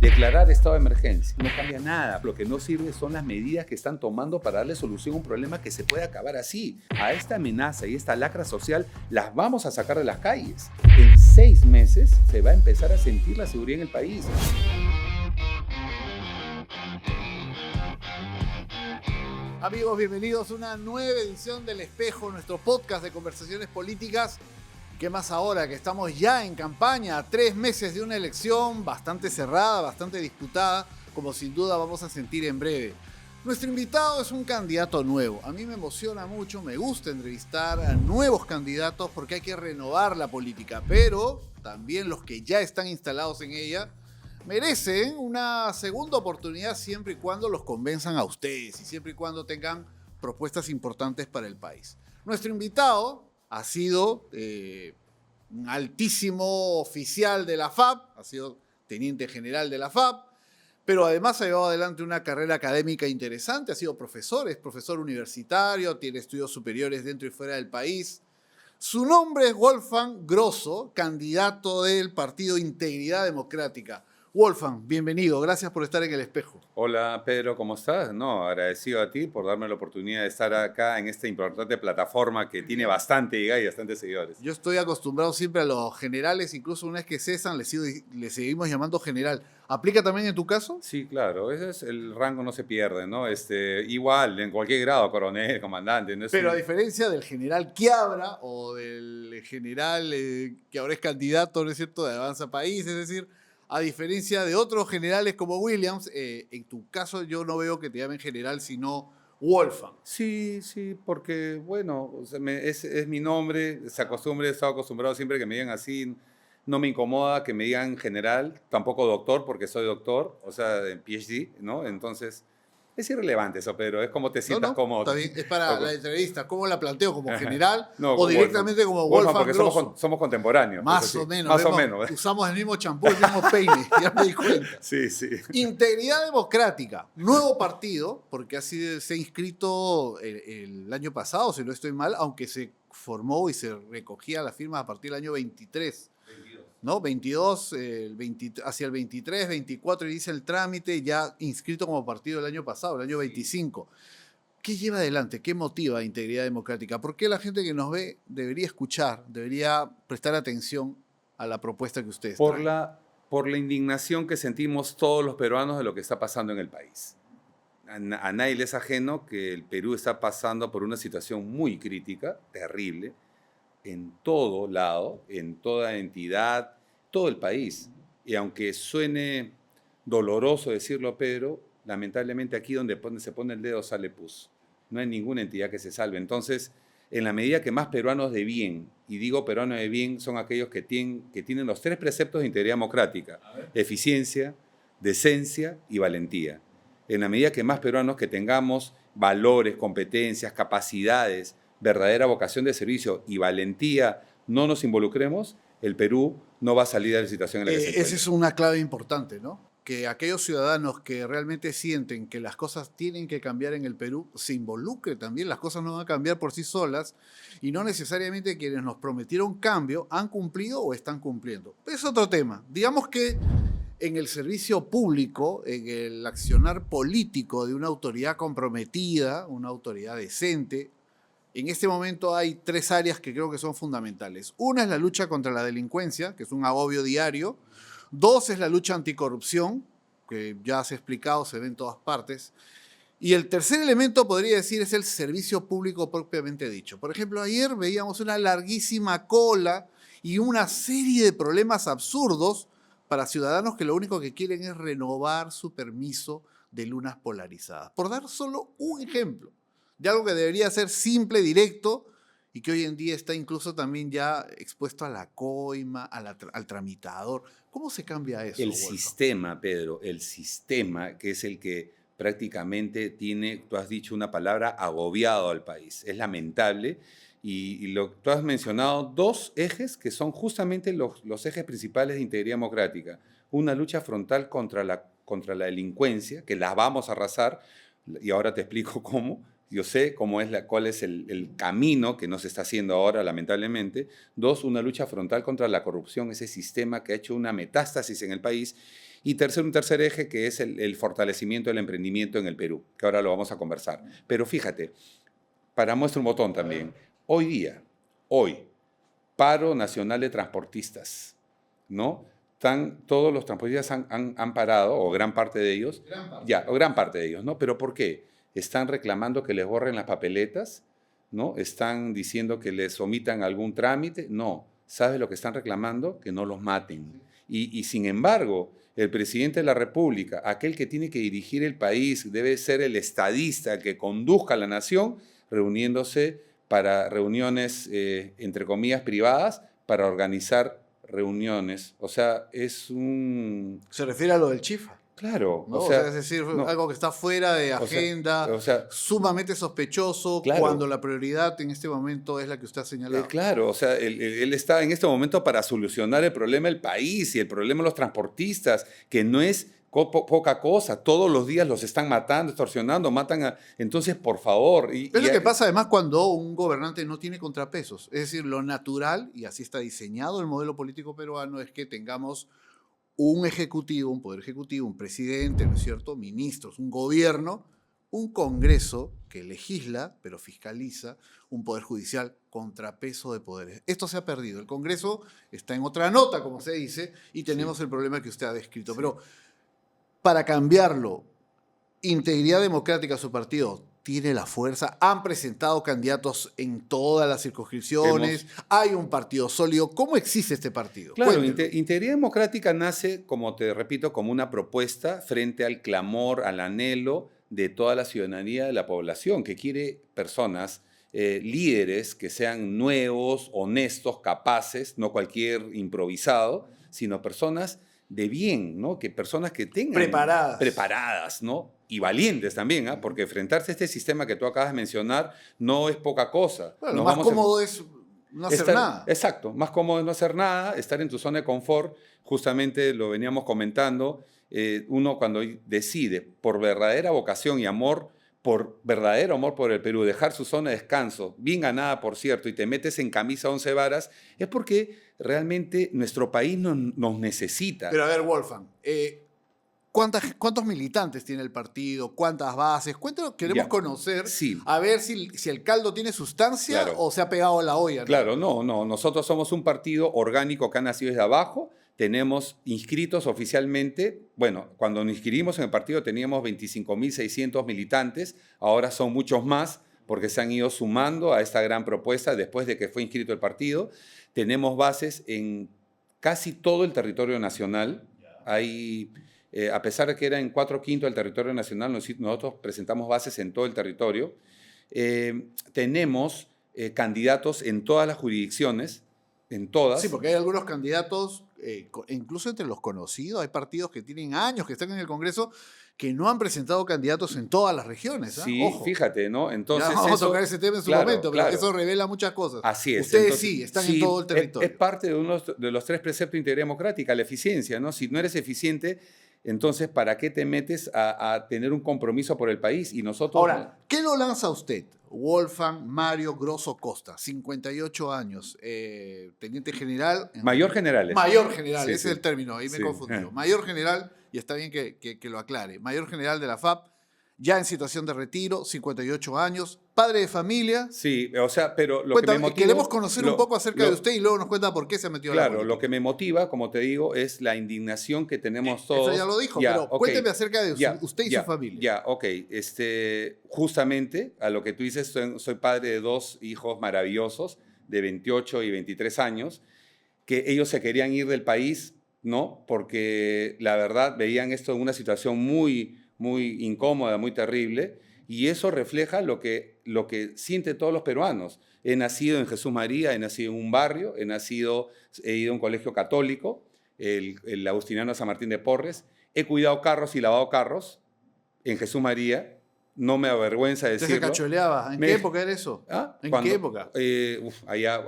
Declarar estado de emergencia no cambia nada. Lo que no sirve son las medidas que están tomando para darle solución a un problema que se puede acabar así. A esta amenaza y esta lacra social las vamos a sacar de las calles. En 6 meses se va a empezar a sentir la seguridad en el país. Amigos, bienvenidos a una nueva edición del Espejo, nuestro podcast de conversaciones políticas. ¿Qué más ahora que estamos ya en campaña, a 3 meses de una elección bastante cerrada, bastante disputada, como sin duda vamos a sentir en breve? Nuestro invitado es un candidato nuevo. A mí me emociona mucho, me gusta entrevistar a nuevos candidatos porque hay que renovar la política, pero también los que ya están instalados en ella merecen una segunda oportunidad siempre y cuando los convenzan a ustedes y siempre y cuando tengan propuestas importantes para el país. Nuestro invitado ha sido un altísimo oficial de la FAP, ha sido teniente general de la FAP, pero además ha llevado adelante una carrera académica interesante, ha sido profesor, es profesor universitario, tiene estudios superiores dentro y fuera del país. Su nombre es Wolfgang Grosso, candidato del partido Integridad Democrática. Wolfgang, bienvenido, gracias por estar en El Espejo. Hola Pedro, ¿cómo estás? No, agradecido a ti por darme la oportunidad de estar acá en esta importante plataforma que tiene bastante y bastantes seguidores. Yo estoy acostumbrado siempre a los generales, incluso una vez que cesan, le seguimos llamando general. ¿Aplica también en tu caso? Sí, claro, ese es el rango, no se pierde, ¿no? Igual, en cualquier grado, coronel, comandante. No es Pero a diferencia del general Quiabra o del general que ahora es candidato, ¿no es cierto?, de Avanza País, es decir, a diferencia de otros generales como Williams, en tu caso yo no veo que te llamen general, sino Wolfgang. Sí, porque, bueno, o sea, es mi nombre, he estado acostumbrado siempre que me digan así, no me incomoda que me digan general, tampoco doctor, porque soy doctor, o sea, en PhD, ¿no? Entonces, es irrelevante eso, Pedro, es como te sientas cómodo. Está bien, es para la entrevista. ¿Cómo la planteo? ¿Como general no, o directamente como Wolfgang porque Grosso? somos contemporáneos. Más o menos. Usamos el mismo champú, el mismo peine, ya me di cuenta. Sí. Integridad Democrática, nuevo partido, porque se ha inscrito el año pasado, si no estoy mal, aunque se formó y se recogía las firmas a partir del año 23. ¿No? 22, hacia el 23, 24 inicia el trámite, ya inscrito como partido el año pasado, el año 25. ¿Qué lleva adelante? ¿Qué motiva a Integridad Democrática? ¿Por qué la gente que nos ve debería escuchar, debería prestar atención a la propuesta que ustedes traen? Por la indignación que sentimos todos los peruanos de lo que está pasando en el país. A nadie le es ajeno que el Perú está pasando por una situación muy crítica, terrible, en todo lado, en toda entidad, todo el país. Y aunque suene doloroso decirlo, Pedro, lamentablemente aquí donde se pone el dedo sale pus. No hay ninguna entidad que se salve. Entonces, en la medida que más peruanos de bien, y digo peruanos de bien, son aquellos que tienen los 3 preceptos de integridad democrática: eficiencia, decencia y valentía. En la medida que más peruanos que tengamos valores, competencias, capacidades, verdadera vocación de servicio y valentía, no nos involucremos, el Perú no va a salir de la situación en la que se encuentra. Esa es una clave importante, ¿no? Que aquellos ciudadanos que realmente sienten que las cosas tienen que cambiar en el Perú se involucren también. Las cosas no van a cambiar por sí solas y no necesariamente quienes nos prometieron cambio han cumplido o están cumpliendo. Es otro tema. Digamos que en el servicio público, en el accionar político de una autoridad comprometida, una autoridad decente, en este momento hay 3 áreas que creo que son fundamentales. Una es la lucha contra la delincuencia, que es un agobio diario. 2 es la lucha anticorrupción, que ya se ha explicado, se ve en todas partes. Y el tercer elemento, podría decir, es el servicio público propiamente dicho. Por ejemplo, ayer veíamos una larguísima cola y una serie de problemas absurdos para ciudadanos que lo único que quieren es renovar su permiso de lunas polarizadas. Por dar solo un ejemplo de algo que debería ser simple, directo, y que hoy en día está incluso también ya expuesto a la coima, al tramitador. ¿Cómo se cambia eso? El sistema, Pedro, el sistema, que es el que prácticamente tiene, tú has dicho una palabra, agobiado al país. Es lamentable. Y tú has mencionado 2 ejes que son justamente los ejes principales de integridad democrática. Una lucha frontal contra la delincuencia, que la vamos a arrasar, y ahora te explico cómo, yo sé cuál es el camino que no se está haciendo ahora, lamentablemente. Dos, una lucha frontal contra la corrupción, ese sistema que ha hecho una metástasis en el país. Y tercero, un tercer eje que es el fortalecimiento del emprendimiento en el Perú, que ahora lo vamos a conversar. Pero fíjate, para muestra un botón también, hoy, paro nacional de transportistas, ¿no? Todos los transportistas han parado, o gran parte de ellos, gran parte de ellos, ¿no? ¿Pero por qué? Están reclamando que les borren las papeletas, ¿no? Están diciendo que les omitan algún trámite, no. ¿Sabes lo que están reclamando? Que no los maten. Y sin embargo, el presidente de la República, aquel que tiene que dirigir el país, debe ser el estadista, el que conduzca a la nación, reuniéndose para reuniones, entre comillas, privadas, para organizar reuniones. O sea, es un... Se refiere a lo del Chifa. Claro. ¿No? O sea, es decir, algo que está fuera de agenda, sumamente sospechoso, claro, cuando la prioridad en este momento es la que usted ha señalado. Claro, o sea, él está en este momento para solucionar el problema del país y el problema de los transportistas, que no es poca cosa. Todos los días los están matando, extorsionando, Entonces, por favor... Es lo que pasa además cuando un gobernante no tiene contrapesos. Es decir, lo natural, y así está diseñado el modelo político peruano, es que tengamos un ejecutivo, un poder ejecutivo, un presidente, ¿no es cierto?, ministros, un gobierno, un Congreso que legisla, pero fiscaliza, un poder judicial, contrapeso de poderes. Esto se ha perdido. El Congreso está en otra nota, como se dice, y tenemos el problema que usted ha descrito. Sí. Pero para cambiarlo, Integridad Democrática, su partido, tiene la fuerza, han presentado candidatos en todas las circunscripciones, hay un partido sólido. ¿Cómo existe este partido? Claro, Integridad Democrática nace, como te repito, como una propuesta frente al clamor, al anhelo de toda la ciudadanía de la población, que quiere personas, líderes que sean nuevos, honestos, capaces, no cualquier improvisado, sino personas de bien, ¿no? Personas que tengan... Preparadas, ¿no? Y valientes también, ¿ah? Porque enfrentarse a este sistema que tú acabas de mencionar no es poca cosa. Bueno, lo más cómodo es no hacer nada. Exacto, más cómodo es no hacer nada, estar en tu zona de confort. Justamente lo veníamos comentando, uno cuando decide por verdadera vocación y amor, por verdadero amor por el Perú, dejar su zona de descanso, bien ganada por cierto, y te metes en camisa 11 varas, es porque realmente nuestro país nos necesita. Pero a ver, Wolfgang, ¿cuántos militantes tiene el partido? ¿Cuántas bases? Cuéntanos, queremos conocer, a ver si el caldo tiene sustancia o se ha pegado a la olla, ¿no? Claro, no, nosotros somos un partido orgánico que ha nacido desde abajo, tenemos inscritos oficialmente, bueno, cuando nos inscribimos en el partido teníamos 25.600 militantes, ahora son muchos más porque se han ido sumando a esta gran propuesta después de que fue inscrito el partido. Tenemos bases en casi todo el territorio nacional. Hay, a pesar de que era en 4/5 del territorio nacional, nosotros presentamos bases en todo el territorio. Tenemos candidatos en todas las jurisdicciones, en todas. Sí, porque hay algunos candidatos, incluso entre los conocidos, hay partidos que tienen años que están en el Congreso que no han presentado candidatos en todas las regiones. ¿eh? Sí, Ojo. Fíjate, ¿no? Entonces, ya vamos a tocar ese tema en su momento, pero eso revela muchas cosas. Así es. Ustedes entonces, están en todo el territorio. Es parte de los 3 preceptos de integridad democrática, la eficiencia, ¿no? Si no eres eficiente, entonces, ¿para qué te metes a tener un compromiso por el país? Y nosotros... Ahora, ¿qué lo lanza usted? Wolfgang Mario Grosso Costa, 58 años, teniente general. Mayor general. Mayor general, ese es el término, ahí me confundí. Mayor general, y está bien que lo aclare. Mayor general de la FAP, ya en situación de retiro, 58 años, padre de familia. Sí, o sea, pero lo que me motiva... Queremos conocer un poco acerca de usted y luego nos cuenta por qué se ha metido a la política. Claro, lo que me motiva, como te digo, es la indignación que tenemos todos. Eso ya lo dijo, pero cuénteme acerca de usted y su familia. Justamente, a lo que tú dices, soy padre de 2 hijos maravillosos, de 28 y 23 años, que ellos se querían ir del país, ¿no? Porque la verdad veían esto en una situación muy incómoda, muy terrible, y eso refleja lo que sienten todos los peruanos. He nacido en Jesús María, he nacido en un barrio, he ido a un colegio católico, el Agustiniano San Martín de Porres, he cuidado carros y lavado carros en Jesús María, no me avergüenza decirlo. ¿Usted se cacholeaba? ¿En qué época era eso? ¿Ah? ¿En qué época?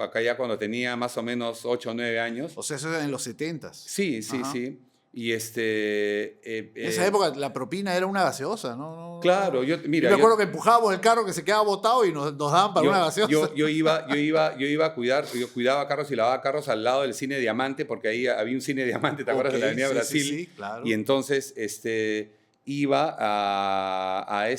Acá ya cuando tenía más o menos 8 o 9 años. O sea, eso era en los 70s. Sí. Y En esa época la propina era una gaseosa, ¿no? claro, mira, Yo me acuerdo que empujábamos el carro que se quedaba botado y nos daban para una gaseosa. yo iba a cuidar, yo cuidaba carros y lavaba carros al lado del Cine Diamante, porque ahí había un Cine Diamante, ¿te acuerdas? Ok, De la Avenida sí, Brasil. sí, claro. Y entonces iba a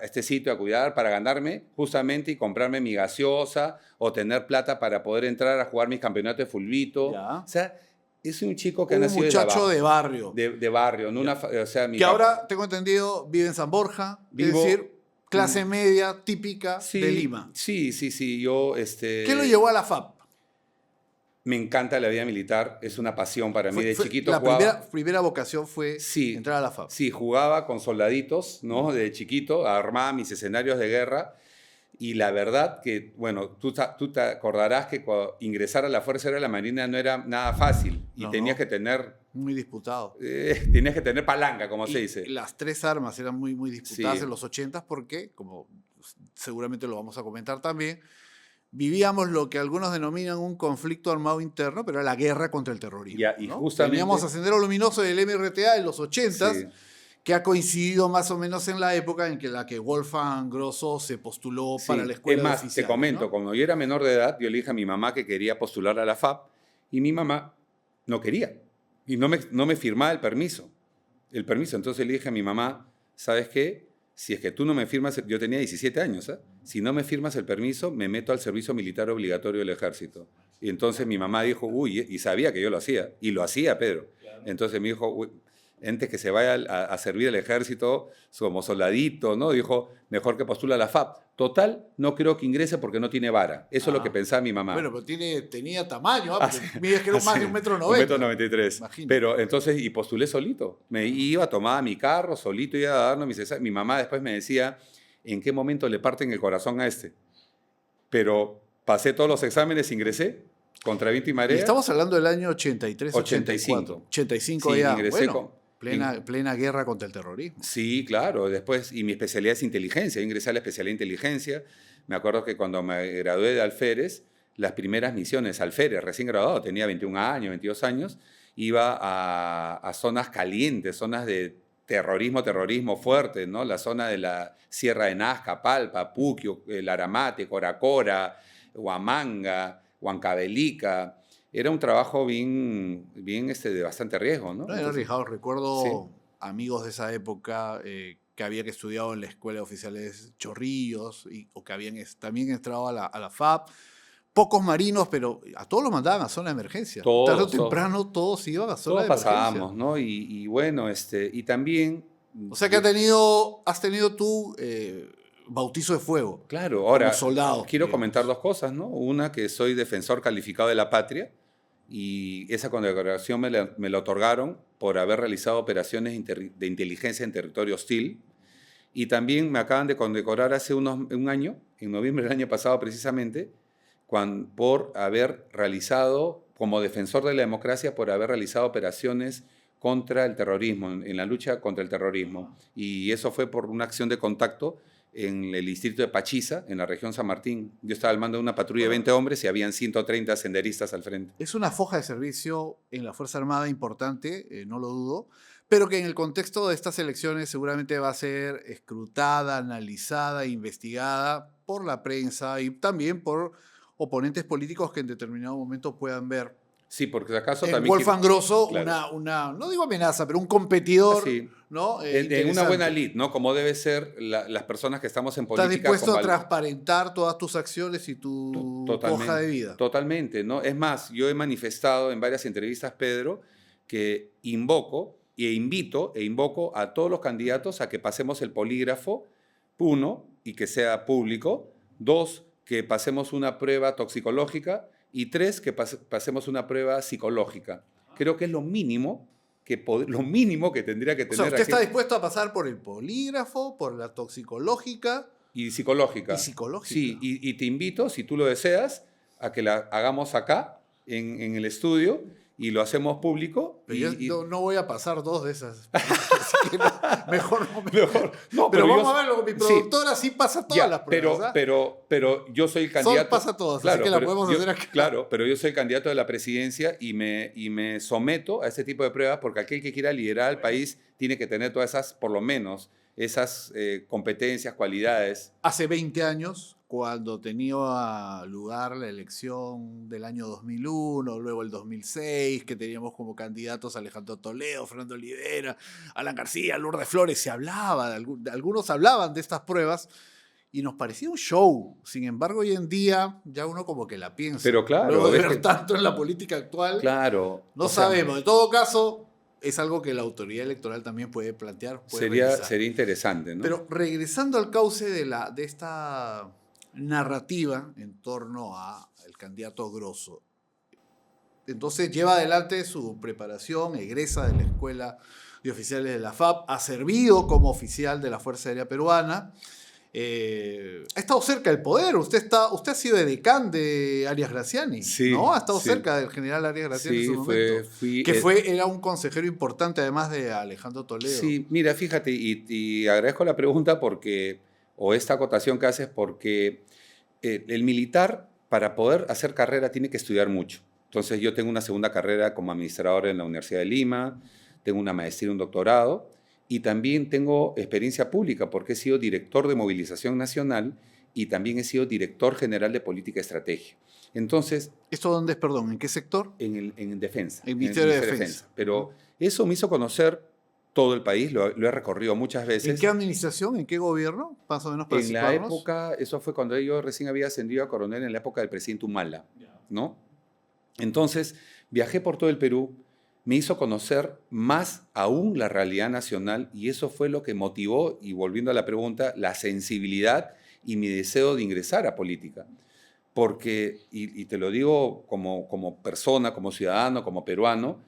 este sitio a cuidar para ganarme justamente y comprarme mi gaseosa o tener plata para poder entrar a jugar mis campeonatos de fulbito. Ya. O sea, es un chico que ha Un nacido desde muchacho abajo, de barrio. de barrio, ¿no? O sea, mi Que papá- ahora, tengo entendido, vive en San Borja. Vivo- es decir, clase media típica de Lima. Sí, yo ¿Qué lo llevó a la FAP? me encanta la vida militar, es una pasión para mí. De chiquito la jugaba. primera vocación fue Sí, entrar a la FAP. sí, jugaba con soldaditos, ¿no? De chiquito, armaba mis escenarios de guerra. Y la verdad que, bueno, tú te acordarás que ingresar a la Fuerza Aérea de la Marina no era nada fácil. Y No, tenías no. que tener, Muy disputado. tenías que tener palanca, como se Y dice. las tres armas eran muy, muy disputadas Sí. en los 80 porque, como seguramente lo vamos a comentar también, vivíamos lo que algunos denominan un conflicto armado interno, pero era la guerra contra el terrorismo. Y ¿no? justamente- Teníamos a Sendero Luminoso del MRTA en los 80 Sí. que ha coincidido más o menos en la época en que la que Wolfgang Grosso se postuló Sí, para la escuela es más, de oficiales. te comento, ¿no? cuando yo era menor de edad, yo le dije a mi mamá que quería postular a la FAP y mi mamá no quería y no me firmaba el permiso. Entonces le dije a mi mamá, ¿sabes qué? Si es que tú no me firmas, yo tenía 17 años, ¿eh? Si no me firmas el permiso, me meto al servicio militar obligatorio del ejército. Y entonces mi mamá dijo, uy, y sabía que yo lo hacía, y lo hacía, Pedro. Entonces me dijo, uy, antes que se vaya a servir al ejército como soldadito, ¿no? Dijo, mejor que postula a la FAP. Total, no creo que ingrese porque no tiene vara. Eso es lo que pensaba mi mamá. Bueno, pero tenía tamaño, ¿ah? Porque mides que era más de 1,90 m. 1,93 m. Imagínate. Pero entonces, y postulé solito. Me iba, tomaba mi carro, solito iba a darnos mis exámenes. Mi mamá después me decía, ¿en qué momento le parten el corazón a este? Pero pasé todos los exámenes, ingresé, contra viento y Y marea. estamos hablando del año 83, 85. 84. 85 Sí, ya. ingresé Bueno, plena guerra contra el terrorismo. Sí, claro. Después, y mi especialidad es inteligencia. Yo ingresé a la especialidad de inteligencia. Me acuerdo que cuando me gradué de alférez, las primeras misiones, alférez, recién graduado, tenía 21 años, 22 años, iba a zonas calientes, zonas de terrorismo fuerte, ¿no? La zona de la Sierra de Nazca, Palpa, Puquio, Laramate, Coracora, Huamanga, Huancavelica. Era un trabajo bien de bastante riesgo, ¿no? No, era Entonces, arriesgado. Recuerdo sí. amigos de esa época que habían estudiado en la Escuela de Oficiales Chorrillos o que habían también entrado a la FAP. Pocos marinos, pero a todos los mandaban a zona de emergencia. Tarde o temprano todos iban a zona todos de emergencia. pasábamos, ¿no? Y bueno, y también... O sea que has tenido tú bautizo de fuego. Claro, ahora como soldado, quiero digamos. comentar dos cosas, ¿no? Una, que soy defensor calificado de la patria y esa condecoración me la otorgaron por haber realizado operaciones de inteligencia en territorio hostil. Y también me acaban de condecorar hace un año, en noviembre del año pasado precisamente, por haber realizado, como defensor de la democracia, por haber realizado operaciones contra el terrorismo, en la lucha contra el terrorismo. Y eso fue por una acción de contacto en el distrito de Pachiza, en la región San Martín. Yo estaba al mando de una patrulla de 20 hombres y habían 130 senderistas al frente. Es una foja de servicio en la Fuerza Armada importante, no lo dudo, pero que en el contexto de estas elecciones seguramente va a ser escrutada, analizada, investigada por la prensa y también por oponentes políticos que en determinado momento puedan ver Sí, porque si acaso en también... Wolfgang Grosso Claro. una, no digo amenaza, pero un competidor, Sí. ¿no? En una Interesante. buena lid, ¿no? Como debe ser las personas que estamos en ¿Estás política. dispuesto con a transparentar todas tus acciones y tu hoja de vida? Totalmente, ¿no? Es más, yo he manifestado en varias entrevistas, Pedro, que invoco e invoco a todos los candidatos a que pasemos el polígrafo, uno, y que sea público, dos, que pasemos una prueba toxicológica y tres, que pasemos una prueba psicológica. Creo que es lo mínimo que tendría que O tener sea, usted aquí. está dispuesto a pasar por el polígrafo, por la toxicológica Y psicológica. y psicológica. Sí, y te invito, si tú lo deseas, a que la hagamos acá, en el estudio, y lo hacemos público. Pero Y, yo no voy a pasar 2 de esas. Así que mejor no me... mejor, no, Pero yo, vamos a verlo, mi productora sí pasa todas las pruebas. ¿Ah? pero yo soy el candidato. Sol pasa todas, claro, así que la pero podemos hacer acá. Claro, pero yo soy el candidato de la presidencia y me someto a ese tipo de pruebas porque aquel que quiera liderar el país tiene que tener todas esas, por lo menos, esas competencias, cualidades. Hace 20 años, cuando tenía lugar la elección del año 2001, luego el 2006, que teníamos como candidatos a Alejandro Toledo, Fernando Olivera, Alan García, Lourdes Flores, se hablaba, algunos hablaban de estas pruebas y nos parecía un show. Sin embargo, hoy en día ya uno como que la piensa. Pero claro, luego de ver tanto en la política actual, claro, no sabemos. En todo caso, es algo que la autoridad electoral también puede plantear. Sería interesante, ¿no? Pero regresando al cauce de esta narrativa en torno al candidato Grosso. Entonces lleva adelante su preparación, egresa de la Escuela de Oficiales de la FAP, ha servido como oficial de la Fuerza Aérea Peruana, ha estado cerca del poder. Usted ha sido edecán de Arias Graciani, sí, ¿no? Ha estado sí. cerca del general Arias Graciani sí, en su momento. Era un consejero importante además de Alejandro Toledo. Sí, mira, fíjate, y agradezco la pregunta o esta acotación que haces, porque el militar, para poder hacer carrera, tiene que estudiar mucho. Entonces, yo tengo una segunda carrera como administrador en la Universidad de Lima, tengo una maestría y un doctorado, y también tengo experiencia pública, porque he sido director de movilización nacional y también he sido director general de política y estrategia. Entonces... ¿Esto dónde es, perdón? ¿En qué sector? En Defensa. En el Ministerio de Defensa. Pero eso me hizo conocer todo el país, lo he recorrido muchas veces. ¿En qué administración? ¿En qué gobierno? Más o menos para En la época, eso fue cuando yo recién había ascendido a coronel, en la época del presidente Humala, ¿no? Entonces, viajé por todo el Perú, me hizo conocer más aún la realidad nacional y eso fue lo que motivó, y volviendo a la pregunta, la sensibilidad y mi deseo de ingresar a política. Porque, y te lo digo como persona, como ciudadano, como peruano,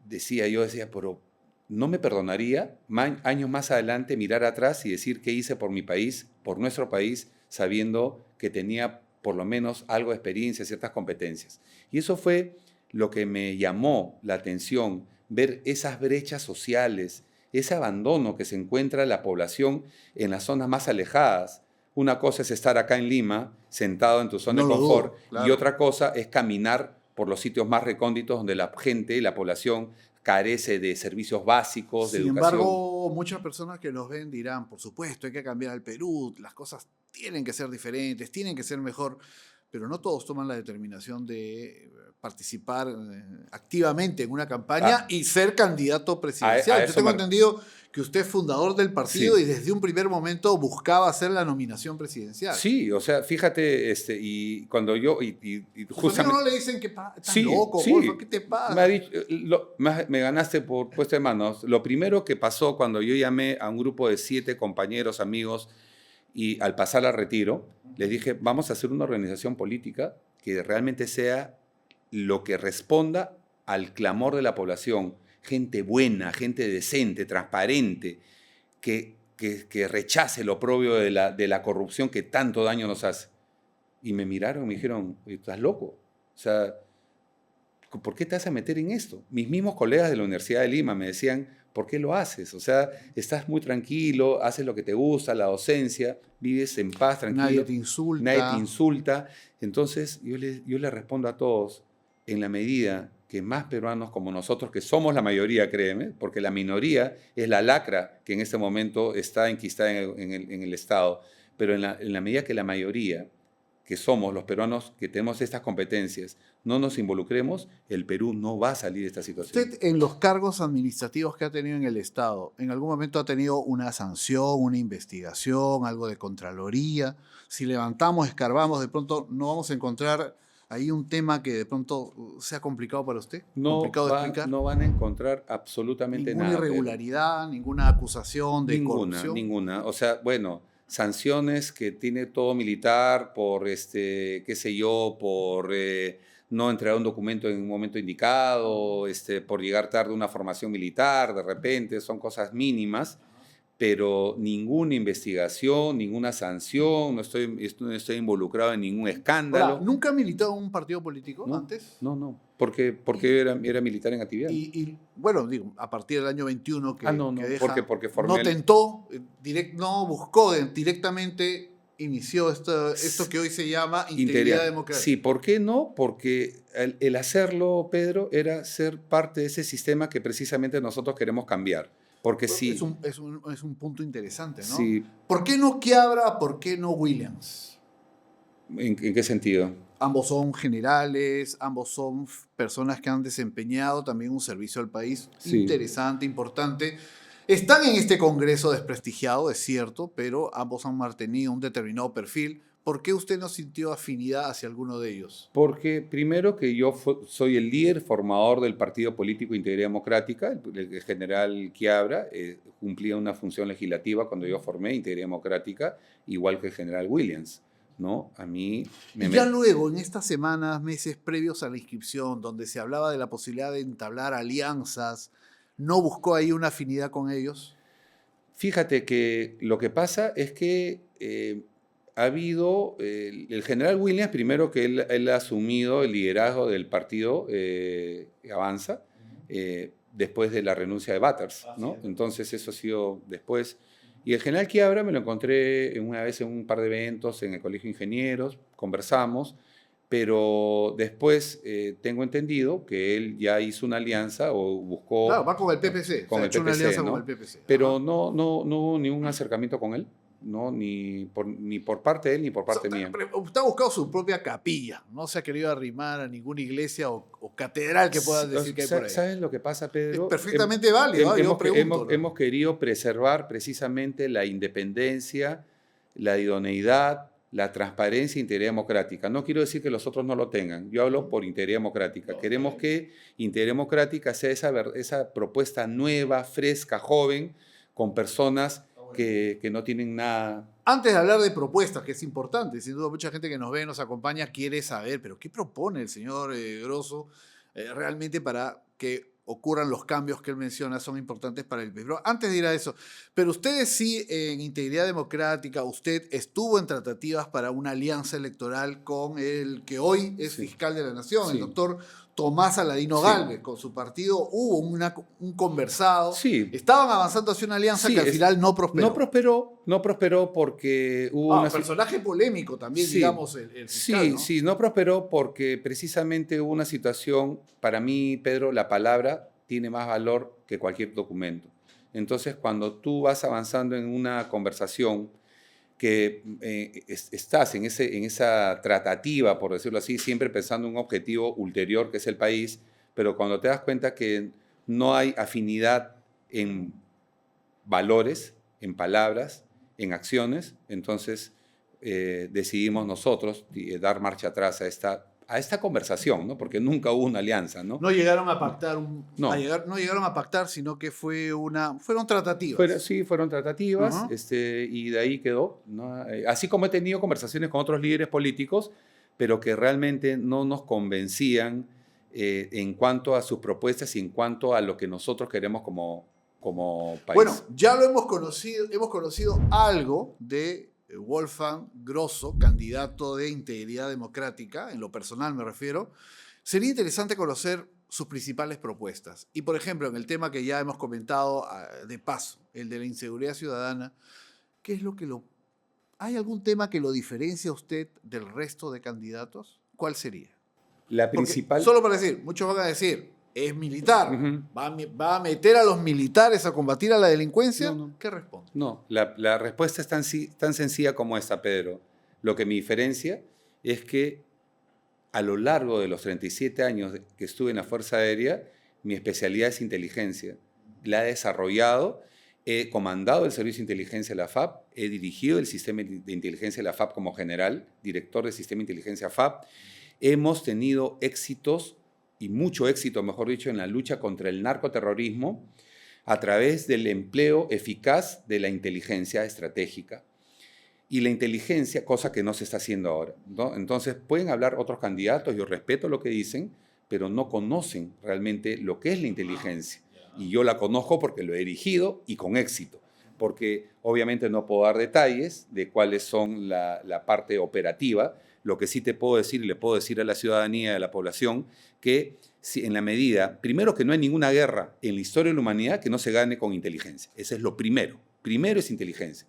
yo decía, pero no me perdonaría años más adelante mirar atrás y decir qué hice por mi país, por nuestro país, sabiendo que tenía por lo menos algo de experiencia, ciertas competencias. Y eso fue lo que me llamó la atención, ver esas brechas sociales, ese abandono que se encuentra la población en las zonas más alejadas. Una cosa es estar acá en Lima, sentado en tu zona de confort, claro. Y otra cosa es caminar por los sitios más recónditos donde la gente, la población, carece de servicios básicos, de educación. Sin embargo, muchas personas que nos ven dirán, por supuesto, hay que cambiar al Perú, las cosas tienen que ser diferentes, tienen que ser mejor, pero no todos toman la determinación de participar activamente en una campaña y ser candidato presidencial. Yo tengo entendido que usted es fundador del partido y desde un primer momento buscaba hacer la nominación presidencial. Sí, o sea, fíjate, y cuando yo... justamente no le dicen que estás loco, porfa, ¿qué te pasa? Me ha dicho, me ganaste por puesto de manos. Lo primero que pasó cuando yo llamé a un grupo de 7 compañeros, amigos, y al pasar al retiro, les dije, vamos a hacer una organización política que realmente sea lo que responda al clamor de la población. Gente buena, gente decente, transparente, que rechace lo oprobio de la corrupción que tanto daño nos hace. Y me miraron y me dijeron, ¿estás loco? O sea, ¿por qué te vas a meter en esto? Mis mismos colegas de la Universidad de Lima me decían, ¿por qué lo haces? O sea, estás muy tranquilo, haces lo que te gusta, la docencia, vives en paz, tranquilo. Nadie te insulta. Nadie te insulta. Entonces, yo le respondo a todos, en la medida que más peruanos como nosotros, que somos la mayoría, créeme, porque la minoría es la lacra que en este momento está enquistada en el Estado, pero en la medida que la mayoría, que somos los peruanos que tenemos estas competencias, no nos involucremos, el Perú no va a salir de esta situación. Usted, en los cargos administrativos que ha tenido en el Estado, ¿en algún momento ha tenido una sanción, una investigación, algo de Contraloría? Si levantamos, escarbamos, de pronto no vamos a encontrar ahí un tema que de pronto sea complicado para usted. ¿Complicado de explicar? No van a encontrar absolutamente nada. ¿Ninguna irregularidad, ninguna acusación de corrupción? Ninguna. O sea, bueno, sanciones que tiene todo militar por, qué sé yo, por no entregar un documento en un momento indicado, por llegar tarde a una formación militar, de repente, son cosas mínimas, pero ninguna investigación, ninguna sanción, no estoy involucrado en ningún escándalo. Ahora, ¿nunca ha militado en un partido político No, antes? no. Porque era militar en actividad. Bueno, digo, a partir del año 21 que, No. que deja, Porque formé no tentó, no buscó directamente, inició esto que hoy se llama integridad democrática. Sí, ¿por qué no? Porque el hacerlo, Pedro, era ser parte de ese sistema que precisamente nosotros queremos cambiar. Porque Bueno, sí. es un punto interesante, ¿no? Sí. ¿Por qué no Quiabra? ¿Por qué no Williams? ¿En qué sentido? Ambos son generales, ambos son personas que han desempeñado también un servicio al país interesante, importante. Están en este Congreso desprestigiado, es cierto, pero ambos han mantenido un determinado perfil. ¿Por qué usted no sintió afinidad hacia alguno de ellos? Porque primero que yo soy el líder formador del Partido Político Integridad Democrática, el general Quiabra cumplía una función legislativa cuando yo formé Integridad Democrática, igual que el general Williams. ¿No? A mí luego, en estas semanas, meses previos a la inscripción, donde se hablaba de la posibilidad de entablar alianzas, ¿no buscó ahí una afinidad con ellos? Fíjate que lo que pasa es que ha habido, el general Williams, primero que él ha asumido el liderazgo del partido Avanza, después de la renuncia de Batters, ¿no? Entonces eso ha sido después. Y el general Quiabra me lo encontré una vez en un par de eventos en el Colegio de Ingenieros, conversamos, pero después tengo entendido que él ya hizo una alianza o buscó... Claro, va con el PPC, con el PPC, una alianza ¿no? con el PPC. Pero no hubo ningún acercamiento con él, ¿no? Ni por parte de él ni por parte mía. Usted ha buscado su propia capilla, no se ha querido arrimar a ninguna iglesia o catedral que pueda decir que hay por ahí. ¿Sabes lo que pasa, Pedro? Es perfectamente válido, yo pregunto. Hemos querido preservar precisamente la independencia, la idoneidad, la transparencia e integridad democrática. No quiero decir que los otros no lo tengan, yo hablo por integridad democrática. Queremos que integridad democrática sea esa propuesta nueva, fresca, joven, con personas que no tienen nada. Antes de hablar de propuestas, que es importante, sin duda mucha gente que nos ve, nos acompaña, quiere saber, pero ¿qué propone el señor Grosso realmente para que ocurran los cambios que él menciona? Son importantes para el país. Pero antes de ir a eso, pero ustedes sí, en Integridad Democrática, usted estuvo en tratativas para una alianza electoral con el que hoy es fiscal de la Nación, el doctor Tomás Aladino Gálvez. Con su partido hubo un conversado. Estaban avanzando hacia una alianza que al final no prosperó. No prosperó porque hubo un personaje polémico también, digamos, el fiscal, ¿no? No prosperó porque precisamente hubo una situación, para mí, Pedro, la palabra tiene más valor que cualquier documento. Entonces, cuando tú vas avanzando en una conversación que estás en esa tratativa, por decirlo así, siempre pensando en un objetivo ulterior que es el país, pero cuando te das cuenta que no hay afinidad en valores, en palabras, en acciones, entonces decidimos nosotros dar marcha atrás a esta conversación, ¿no? Porque nunca hubo una alianza, ¿no? No llegaron a pactar, no llegaron a pactar, sino que fueron tratativas. Fueron tratativas, y de ahí quedó, ¿no? Así como he tenido conversaciones con otros líderes políticos, pero que realmente no nos convencían en cuanto a sus propuestas y en cuanto a lo que nosotros queremos como país. Bueno, ya lo hemos conocido algo de Wolfgang Grosso, candidato de Integridad Democrática, en lo personal me refiero. Sería interesante conocer sus principales propuestas. Y, por ejemplo, en el tema que ya hemos comentado de paso, el de la inseguridad ciudadana, ¿qué es lo que ¿hay algún tema que lo diferencia a usted del resto de candidatos? ¿Cuál sería? La principal... Solo para decir, muchos van a decir, es militar, va a meter a los militares a combatir a la delincuencia. No. ¿Qué responde? No, la respuesta es tan sencilla como esta, Pedro. Lo que me diferencia es que a lo largo de los 37 años que estuve en la Fuerza Aérea, mi especialidad es inteligencia. La he desarrollado, he comandado el Servicio de Inteligencia de la FAP, he dirigido el Sistema de Inteligencia de la FAP como general, director del Sistema de Inteligencia FAP. Hemos tenido éxitos, y mucho éxito, mejor dicho, en la lucha contra el narcoterrorismo a través del empleo eficaz de la inteligencia estratégica. Y la inteligencia, cosa que no se está haciendo ahora, ¿no? Entonces, pueden hablar otros candidatos, yo respeto lo que dicen, pero no conocen realmente lo que es la inteligencia. Y yo la conozco porque lo he dirigido y con éxito. porque obviamente no puedo dar detalles de cuáles son la parte operativa. Lo que sí te puedo decir y le puedo decir a la ciudadanía, a la población, que si en la medida, primero que no hay ninguna guerra en la historia de la humanidad que no se gane con inteligencia. Ese es lo primero. Primero es inteligencia.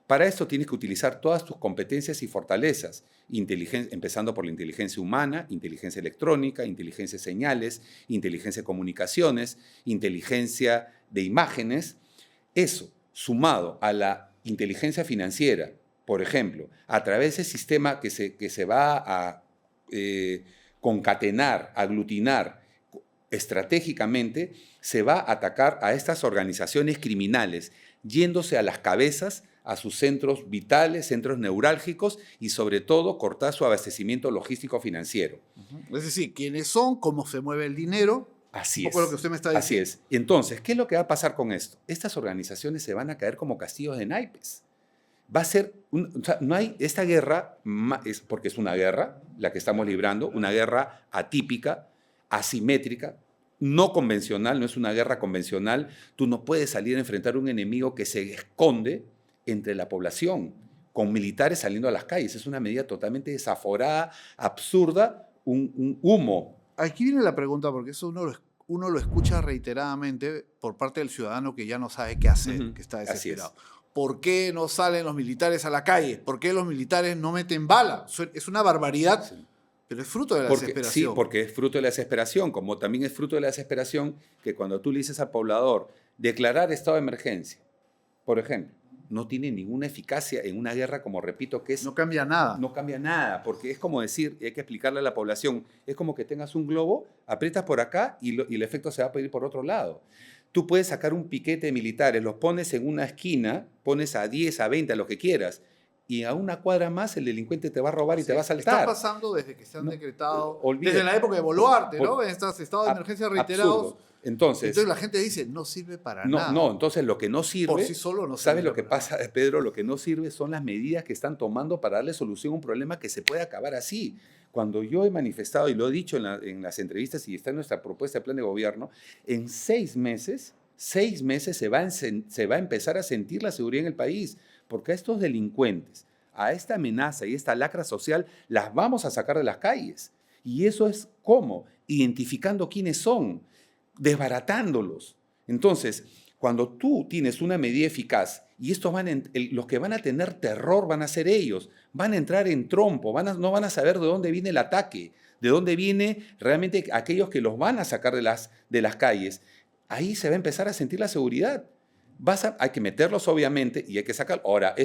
Para esto tienes que utilizar todas tus competencias y fortalezas, empezando por la inteligencia humana, inteligencia electrónica, inteligencia de señales, inteligencia de comunicaciones, inteligencia de imágenes. Eso, sumado a la inteligencia financiera, por ejemplo, a través de ese sistema que se va a concatenar, aglutinar estratégicamente, se va a atacar a estas organizaciones criminales, yéndose a las cabezas, a sus centros vitales, centros neurálgicos y sobre todo cortar su abastecimiento logístico financiero. Es decir, quiénes son, cómo se mueve el dinero. Así un poco es. Lo que usted me está diciendo. Así es. Entonces, ¿qué es lo que va a pasar con esto? Estas organizaciones se van a caer como castillos de naipes. Va a ser, o sea, no hay, esta guerra, porque es una guerra, la que estamos librando, una guerra atípica, asimétrica, no convencional, no es una guerra convencional. Tú no puedes salir a enfrentar a un enemigo que se esconde entre la población, con militares saliendo a las calles. Es una medida totalmente desaforada, absurda, un humo. Aquí viene la pregunta, porque eso uno lo escucha reiteradamente por parte del ciudadano que ya no sabe qué hacer, que está desesperado. ¿Por qué no salen los militares a la calle? ¿Por qué los militares no meten bala? Es una barbaridad, sí, pero es fruto de la desesperación. Sí, porque es fruto de la desesperación, como también es fruto de la desesperación que cuando tú le dices al poblador declarar estado de emergencia, por ejemplo, no tiene ninguna eficacia en una guerra, como repito, que es... No cambia nada. No cambia nada, porque es como decir, hay que explicarle a la población, es como que tengas un globo, aprietas por acá y el efecto se va a pedir por otro lado. Tú puedes sacar un piquete de militares, los pones en una esquina, pones a 10, a 20, a lo que quieras, y a una cuadra más el delincuente te va a robar y te va a saltar. Está pasando desde que se han decretado, desde la época de Boluarte, ¿no? En estos estados de emergencia reiterados. Absurdo. Entonces la gente dice, no sirve para nada. No, entonces lo que no sirve... Por sí solo no sirve. ¿Sabes lo que pasa, Pedro? Lo que no sirve son las medidas que están tomando para darle solución a un problema que se puede acabar así. Cuando yo he manifestado, y lo he dicho en las entrevistas y está en nuestra propuesta de plan de gobierno, en 6 meses se va a empezar a sentir la seguridad en el país, porque a estos delincuentes, a esta amenaza y esta lacra social, las vamos a sacar de las calles. Y eso es ¿cómo? Identificando quiénes son, desbaratándolos. Entonces, cuando tú tienes una medida eficaz y estos los que van a tener terror van a ser ellos, van a entrar en trompo, no van a saber de dónde viene el ataque, de dónde viene realmente aquellos que los van a sacar de las calles. Ahí se va a empezar a sentir la seguridad. Hay que meterlos obviamente y hay que sacar. Ahora,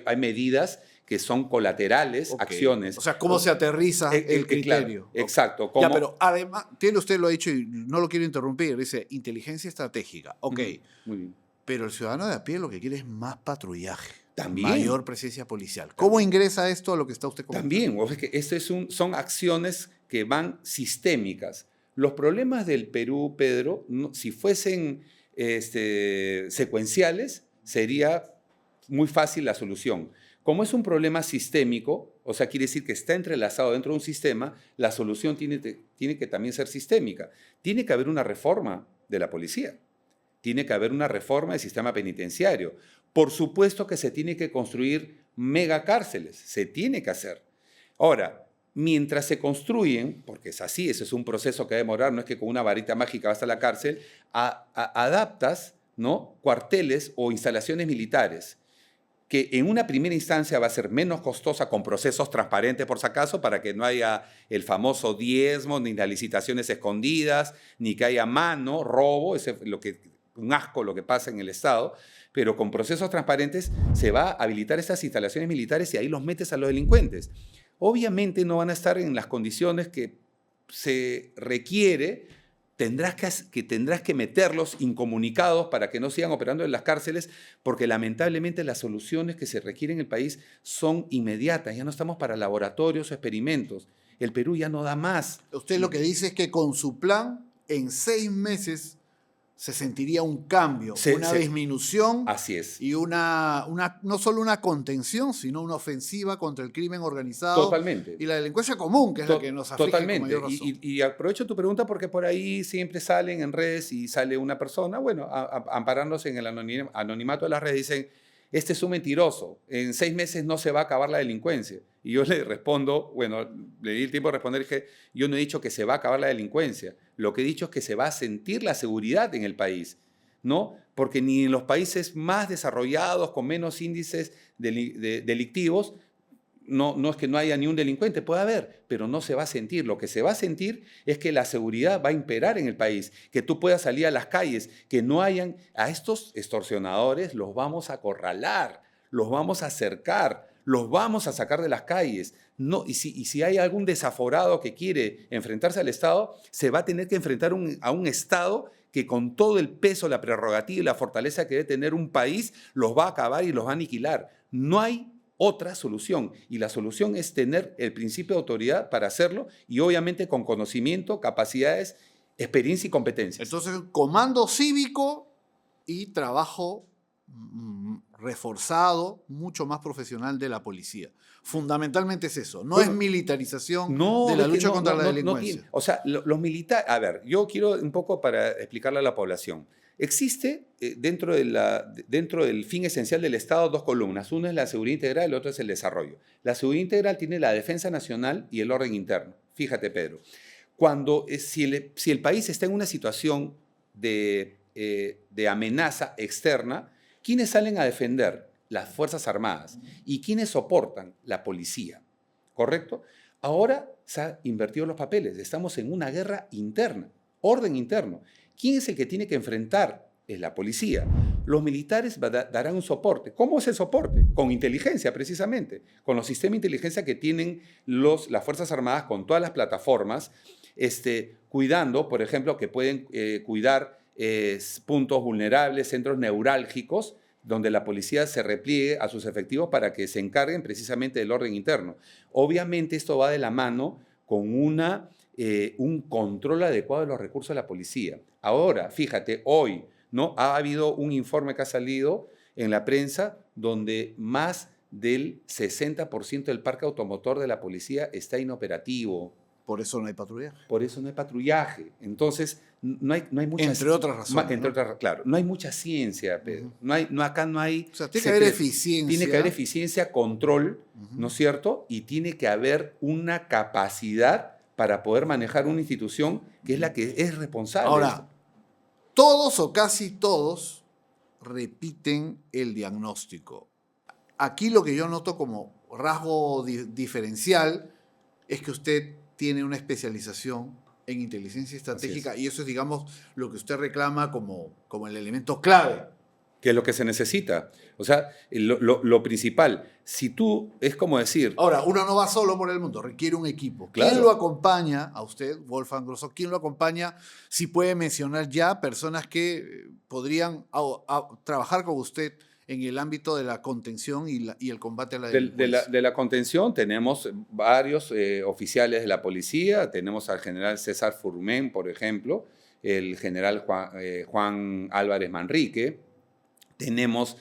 hay medidas que son colaterales, acciones. O sea, ¿cómo se aterriza el criterio? Claro, exacto. Ya, pero además, usted lo ha dicho y no lo quiero interrumpir, dice inteligencia estratégica. Ok. Muy bien. Pero el ciudadano de a pie lo que quiere es más patrullaje. También. Mayor presencia policial. ¿Cómo ingresa esto a lo que está usted comentando? También. Es que son acciones que van sistémicas. Los problemas del Perú, Pedro, si fuesen secuenciales, sería muy fácil la solución. Como es un problema sistémico, o sea, quiere decir que está entrelazado dentro de un sistema, la solución tiene que también ser sistémica. Tiene que haber una reforma de la policía. Tiene que haber una reforma del sistema penitenciario. Por supuesto que se tiene que construir megacárceles. Se tiene que hacer. Ahora, mientras se construyen, porque es así, ese es un proceso que va a demorar, no es que con una varita mágica vas a la cárcel, adaptas, ¿no?, cuarteles o instalaciones militares, que en una primera instancia va a ser menos costosa, con procesos transparentes por si acaso, para que no haya el famoso diezmo, ni las licitaciones escondidas, ni que haya mano, robo, un asco lo que pasa en el Estado, pero con procesos transparentes se va a habilitar estas instalaciones militares y ahí los metes a los delincuentes. Obviamente no van a estar en las condiciones que se requiere, tendrás que meterlos incomunicados para que no sigan operando en las cárceles, porque lamentablemente las soluciones que se requieren en el país son inmediatas, ya no estamos para laboratorios o experimentos. El Perú ya no da más. Usted lo que dice es que con su plan, en 6 meses se sentiría un cambio, una disminución así es. y no solo una contención, sino una ofensiva contra el crimen organizado Totalmente. y la delincuencia común, que es la que nos aflige Totalmente. con mayor razón. Y aprovecho tu pregunta porque por ahí siempre salen en redes y sale una persona, bueno, amparándose en el anonimato de las redes, dicen, este es un mentiroso, en 6 meses no se va a acabar la delincuencia. Y yo le respondo, bueno, le di el tiempo de responder, dije, yo no he dicho que se va a acabar la delincuencia, lo que he dicho es que se va a sentir la seguridad en el país, ¿no? Porque ni en los países más desarrollados, con menos índices delictivos, no es que no haya ni un delincuente, puede haber, pero no se va a sentir. Lo que se va a sentir es que la seguridad va a imperar en el país, que tú puedas salir a las calles, que no hayan a estos extorsionadores, los vamos a acorralar, los vamos a acercar, los vamos a sacar de las calles. No, y si hay algún desaforado que quiere enfrentarse al Estado, se va a tener que enfrentar a un Estado que con todo el peso, la prerrogativa y la fortaleza que debe tener un país, los va a acabar y los va a aniquilar. No hay otra solución, y la solución es tener el principio de autoridad para hacerlo y obviamente con conocimiento, capacidades, experiencia y competencias. Entonces, comando cívico y trabajo reforzado, mucho más profesional de la policía. Fundamentalmente es eso, no es militarización de la lucha contra la delincuencia. O sea, los militares, a ver, yo quiero un poco para explicarle a la población. Existe dentro del fin esencial del Estado 2 columnas. Una es la seguridad integral y la otra es el desarrollo. La seguridad integral tiene la defensa nacional y el orden interno. Fíjate, Pedro. Si el país está en una situación de amenaza externa, ¿quiénes salen a defender? Las Fuerzas Armadas. ¿Y quiénes soportan? La policía. ¿Correcto? Ahora se han invertido los papeles. Estamos en una guerra interna, orden interno. ¿Quién es el que tiene que enfrentar? Es la policía. Los militares darán un soporte. ¿Cómo es el soporte? Con inteligencia, precisamente. Con los sistemas de inteligencia que tienen las Fuerzas Armadas con todas las plataformas, cuidando, por ejemplo, que pueden cuidar puntos vulnerables, centros neurálgicos, donde la policía se repliegue a sus efectivos para que se encarguen precisamente del orden interno. Obviamente esto va de la mano con un control adecuado de los recursos de la policía. Ahora, fíjate, hoy ¿no? Ha habido un informe que ha salido en la prensa donde más del 60% del parque automotor de la policía está inoperativo. Por eso no hay patrullaje. Por eso no hay patrullaje. Entonces, no hay mucha... Entre otras razones. Claro, no hay mucha ciencia, Pedro. Acá no hay... O sea, tiene que haber eficiencia. Tiene que haber eficiencia, control, ¿no es cierto? Y tiene que haber una capacidad para poder manejar una institución que es la que es responsable. Ahora, todos o casi todos repiten el diagnóstico. Aquí lo que yo noto como rasgo diferencial es que usted tiene una especialización en inteligencia estratégica y eso es, digamos, lo que usted reclama como el elemento clave. Que es lo que se necesita. O sea, lo principal. Si tú, es como decir... Ahora, uno no va solo por el mundo, requiere un equipo. Claro. ¿Quién lo acompaña a usted, Wolfgang Grosso? ¿Quién lo acompaña? Si puede mencionar ya personas que podrían trabajar con usted en el ámbito de la contención y el combate a la delincuencia. De la contención tenemos varios oficiales de la policía. Tenemos al general César Furmen, por ejemplo, el general Juan Álvarez Manrique. Tenemos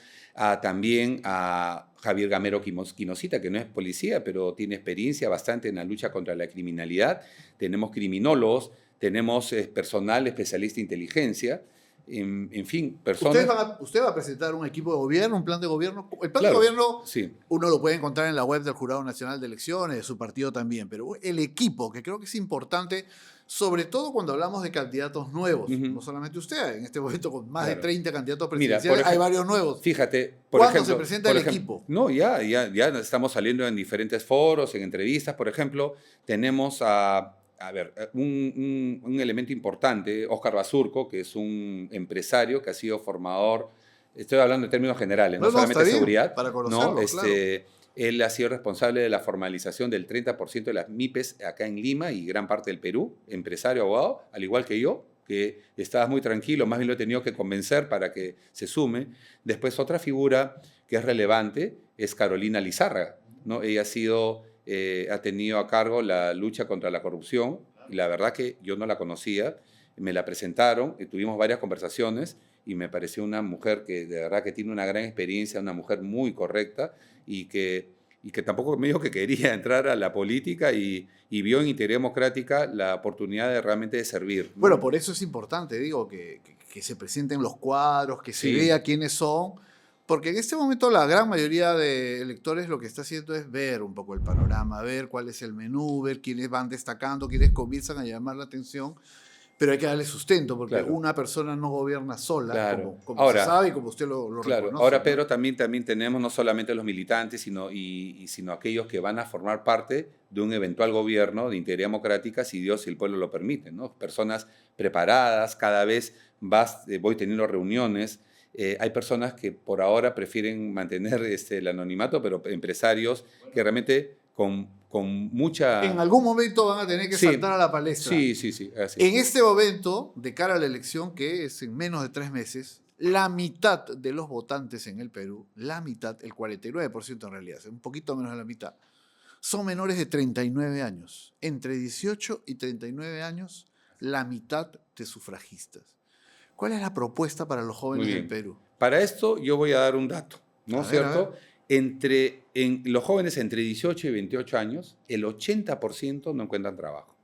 también a Javier Gamero Quinosita, que no es policía, pero tiene experiencia bastante en la lucha contra la criminalidad. Tenemos criminólogos, tenemos personal especialista en inteligencia. En fin, personas... ¿Usted va a presentar un equipo de gobierno, un plan de gobierno? El plan Claro, de gobierno sí. Uno lo puede encontrar en la web del Jurado Nacional de Elecciones, de su partido también, pero el equipo, que creo que es importante, sobre todo cuando hablamos de candidatos nuevos, no solamente usted, en este momento con más de 30 candidatos presidenciales, hay varios nuevos. Fíjate, ¿Cuándo se presenta el equipo? No, ya estamos saliendo en diferentes foros, en entrevistas, por ejemplo, tenemos un elemento importante, Óscar Basurco, que es un empresario que ha sido formador, estoy hablando en términos generales, no solamente de seguridad, para conocerlo, claro. Él ha sido responsable de la formalización del 30% de las MIPES acá en Lima y gran parte del Perú, empresario, abogado, al igual que yo, que estabas muy tranquilo, más bien lo he tenido que convencer para que se sume. Después otra figura que es relevante es Carolina Lizárraga, ¿no? Ella ha tenido a cargo la lucha contra la corrupción, y la verdad que yo no la conocía, me la presentaron, tuvimos varias conversaciones y me pareció una mujer que de verdad que tiene una gran experiencia, una mujer muy correcta y que tampoco me dijo que quería entrar a la política y vio en Integridad Democrática la oportunidad de realmente de servir, ¿no? Bueno, por eso es importante, digo, que se presenten los cuadros, que se Sí. vea quiénes son, porque en este momento la gran mayoría de electores lo que está haciendo es ver un poco el panorama, ver cuál es el menú, ver quiénes van destacando, quiénes comienzan a llamar la atención, pero hay que darle sustento, porque Claro. una persona no gobierna sola, Claro. como Ahora, se sabe y como usted lo claro, reconoce. ahora ¿no? Pedro, también tenemos no solamente los militantes, sino aquellos que van a formar parte de un eventual gobierno de Integridad Democrática, si Dios y el pueblo lo permiten, ¿no? Personas preparadas, cada vez voy teniendo reuniones. Hay personas que por ahora prefieren mantener el anonimato, pero empresarios que realmente con mucha... En algún momento van a tener que Sí, saltar a la palestra. Sí, así. En este momento, de cara a la elección, que es en menos de 3 meses, la mitad de los votantes en el Perú, la mitad, el 49% en realidad, un poquito menos de la mitad, son menores de 39 años. Entre 18 y 39 años, la mitad de sufragistas. ¿Cuál es la propuesta para los jóvenes Muy del bien. Perú? Para esto yo voy a dar un dato, ¿no es A cierto? ver. En los jóvenes entre 18 y 28 años, el 80% no encuentran trabajo.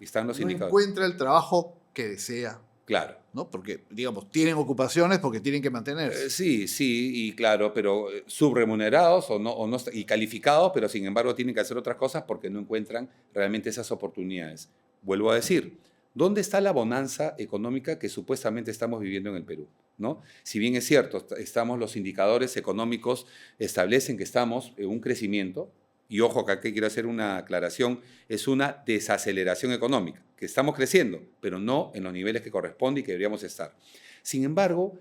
Y están los No indicadores. encuentra el trabajo que desea, Claro. ¿no? Porque, digamos, tienen ocupaciones porque tienen que mantenerse. Sí, y claro, pero subremunerados y calificados, pero sin embargo tienen que hacer otras cosas porque no encuentran realmente esas oportunidades. Vuelvo a decir, ¿dónde está la bonanza económica que supuestamente estamos viviendo en el Perú? ¿No? Si bien es cierto, los indicadores económicos establecen que estamos en un crecimiento, y ojo, que aquí quiero hacer una aclaración, es una desaceleración económica, que estamos creciendo, pero no en los niveles que corresponde y que deberíamos estar. Sin embargo,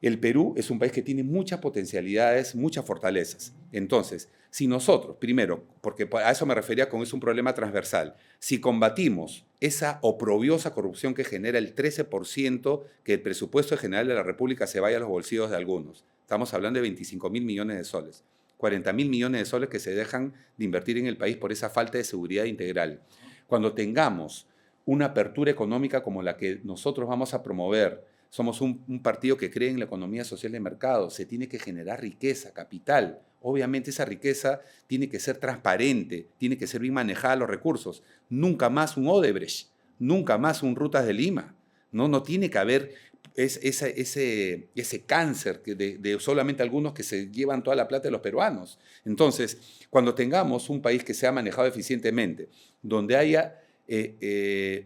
el Perú es un país que tiene muchas potencialidades, muchas fortalezas. Entonces, si nosotros, primero, porque a eso me refería con es un problema transversal, si combatimos esa oprobiosa corrupción que genera el 13% que el presupuesto general de la República se vaya a los bolsillos de algunos, estamos hablando de 25.000 millones de soles, 40.000 millones de soles que se dejan de invertir en el país por esa falta de seguridad integral. Cuando tengamos una apertura económica como la que nosotros vamos a promover, somos un partido que cree en la economía social de mercado, se tiene que generar riqueza, capital. Obviamente esa riqueza tiene que ser transparente, tiene que ser bien manejada los recursos. Nunca más un Odebrecht, nunca más un Rutas de Lima. No tiene que haber ese cáncer de solamente algunos que se llevan toda la plata de los peruanos. Entonces, cuando tengamos un país que sea manejado eficientemente, donde haya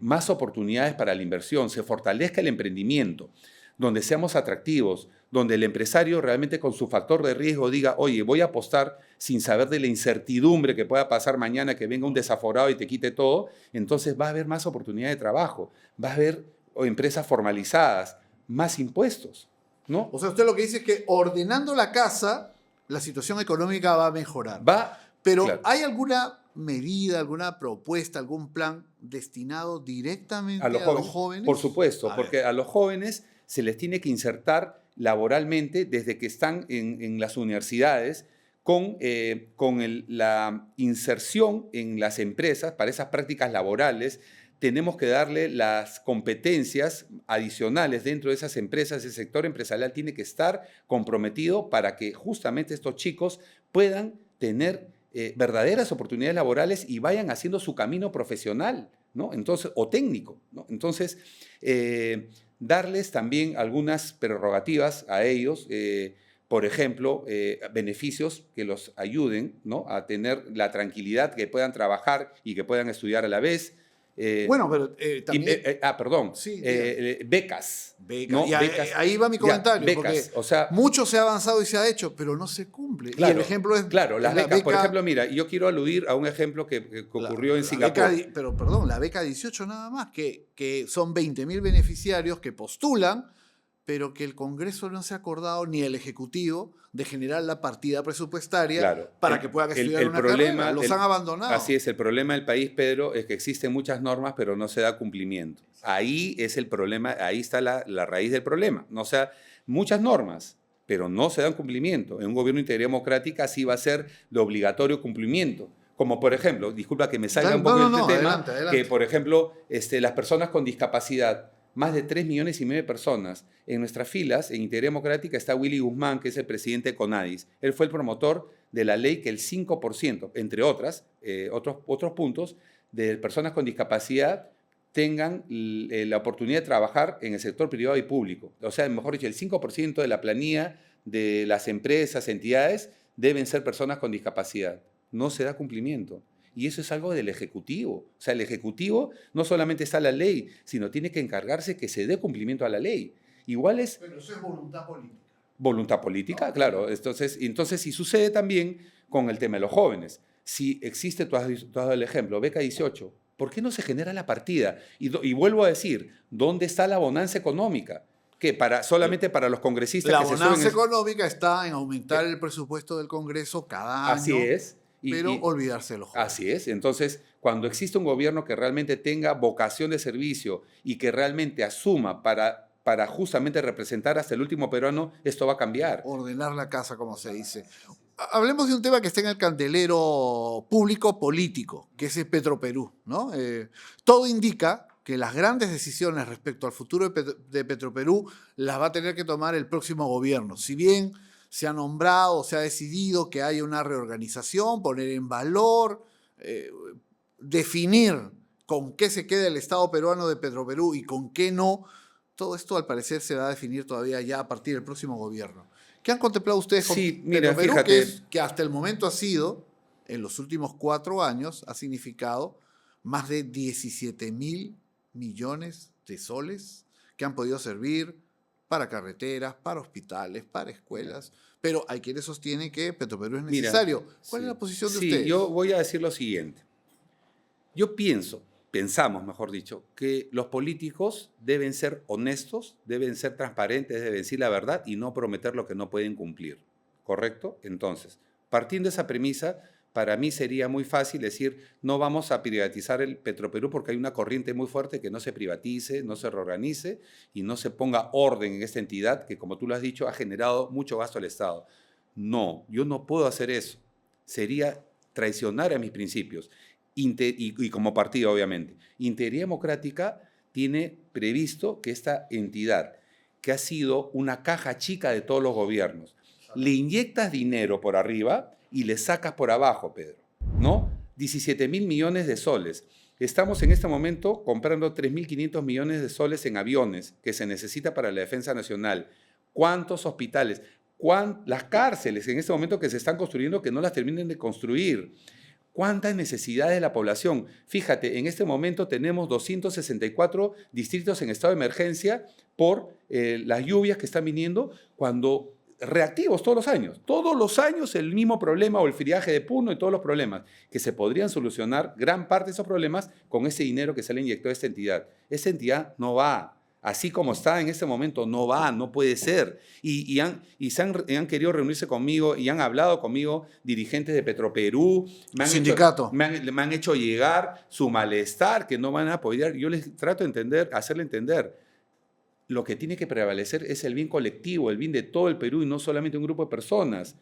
más oportunidades para la inversión, se fortalezca el emprendimiento, donde seamos atractivos, donde el empresario realmente con su factor de riesgo diga, oye, voy a apostar sin saber de la incertidumbre que pueda pasar mañana, que venga un desaforado y te quite todo, entonces va a haber más oportunidad de trabajo, va a haber empresas formalizadas, más impuestos, ¿no? O sea, usted lo que dice es que ordenando la casa, la situación económica va a mejorar. Pero Claro. ¿hay alguna medida, alguna propuesta, algún plan destinado directamente a los jóvenes? Por supuesto, porque a los jóvenes se les tiene que insertar laboralmente desde que están en las universidades con la inserción en las empresas para esas prácticas laborales. Tenemos que darle las competencias adicionales dentro de esas empresas. El sector empresarial tiene que estar comprometido para que justamente estos chicos puedan tener verdaderas oportunidades laborales y vayan haciendo su camino profesional, ¿no? Entonces, o técnico, ¿no? Entonces, darles también algunas prerrogativas a ellos, por ejemplo, beneficios que los ayuden, ¿no? A tener la tranquilidad, que puedan trabajar y que puedan estudiar a la vez. Bueno, pero también... Perdón. Sí, becas. ¿no? Y ahí va mi comentario, becas, porque o sea, mucho se ha avanzado y se ha hecho, pero no se cumple. Claro, y el ejemplo es... Claro, las la becas. Por beca, ejemplo, mira, yo quiero aludir a un ejemplo que ocurrió en Singapur. Pero perdón, la beca 18 nada más, que son 20.000 beneficiarios que postulan, pero que el Congreso no se ha acordado, ni el Ejecutivo, de generar la partida presupuestaria para que puedan estudiar una carrera. Los han abandonado. Así es, el problema del país, Pedro, es que existen muchas normas, pero no se da cumplimiento. Ahí es el problema, ahí está la raíz del problema. O sea, muchas normas, pero no se dan cumplimiento. En un gobierno de integridad democrática sí va a ser de obligatorio cumplimiento. Como por ejemplo, disculpa que me salga un poco No, de no, este tema, adelante, adelante. que por ejemplo las personas con discapacidad, más de 3,5 millones de personas. En nuestras filas, en Integridad Democrática, está Willy Guzmán, que es el presidente de CONADIS. Él fue el promotor de la ley que el 5%, entre otros puntos, de personas con discapacidad tengan la oportunidad de trabajar en el sector privado y público. O sea, mejor dicho, el 5% de la planilla de las empresas, entidades, deben ser personas con discapacidad. No se da cumplimiento. Y eso es algo del Ejecutivo. O sea, el Ejecutivo no solamente está la ley, sino tiene que encargarse que se dé cumplimiento a la ley. Igual es... Pero eso es voluntad política. Voluntad política, claro. Entonces, y sucede también con el tema de los jóvenes. Si existe, tú has dado el ejemplo, beca 18, ¿por qué no se genera la partida? Y vuelvo a decir, ¿dónde está la bonanza económica? ¿Qué? Solamente para los congresistas La que se suben... bonanza económica está en aumentar el presupuesto del Congreso cada año. Así es. Pero olvidarse de los jóvenes. Así es. Entonces, cuando existe un gobierno que realmente tenga vocación de servicio y que realmente asuma para justamente representar hasta el último peruano, esto va a cambiar. Ordenar la casa, como se dice. Hablemos de un tema que está en el candelero público político, que es el Petroperú, ¿no? Todo indica que las grandes decisiones respecto al futuro de Petroperú las va a tener que tomar el próximo gobierno. Si bien se ha nombrado, se ha decidido que haya una reorganización, poner en valor, definir con qué se queda el Estado peruano de Petroperú y con qué no. Todo esto, al parecer, se va a definir todavía ya a partir del próximo gobierno. ¿Qué han contemplado ustedes con Petroperú? Fíjate, que hasta el momento ha sido, en los últimos 4 años, ha significado más de 17.000 millones de soles que han podido servir para carreteras, para hospitales, para escuelas, pero hay quienes sostienen que Petroperú es necesario. ¿Cuál es la posición de ustedes? Yo voy a decir lo siguiente. Yo pensamos, mejor dicho, que los políticos deben ser honestos, deben ser transparentes, deben decir la verdad y no prometer lo que no pueden cumplir. ¿Correcto? Entonces, partiendo de esa premisa, para mí sería muy fácil decir, no vamos a privatizar el Petroperú porque hay una corriente muy fuerte que no se privatice, no se reorganice y no se ponga orden en esta entidad que, como tú lo has dicho, ha generado mucho gasto al Estado. No, yo no puedo hacer eso. Sería traicionar a mis principios. Y como partido, obviamente. Integridad Democrática tiene previsto que esta entidad, que ha sido una caja chica de todos los gobiernos, le inyectas dinero por arriba y le sacas por abajo, Pedro, ¿no? 17.000 millones de soles. Estamos en este momento comprando 3.500 millones de soles en aviones que se necesita para la defensa nacional. ¿Cuántos hospitales? Las cárceles en este momento que se están construyendo que no las terminen de construir. ¿Cuántas necesidades de la población? Fíjate, en este momento tenemos 264 distritos en estado de emergencia por las lluvias que están viniendo cuando reactivos todos los años. Todos los años el mismo problema o el friaje de Puno y todos los problemas que se podrían solucionar, gran parte de esos problemas, con ese dinero que se le inyectó a esta entidad. Esa entidad no va. Así como está en este momento, no va, no puede ser. Han querido reunirse conmigo y han hablado conmigo dirigentes de Petroperú. Me han hecho llegar su malestar, que no van a apoyar. Yo les trato de entender, hacerle entender. Lo que tiene que prevalecer es el bien colectivo, el bien de todo el Perú y no solamente un grupo de personas.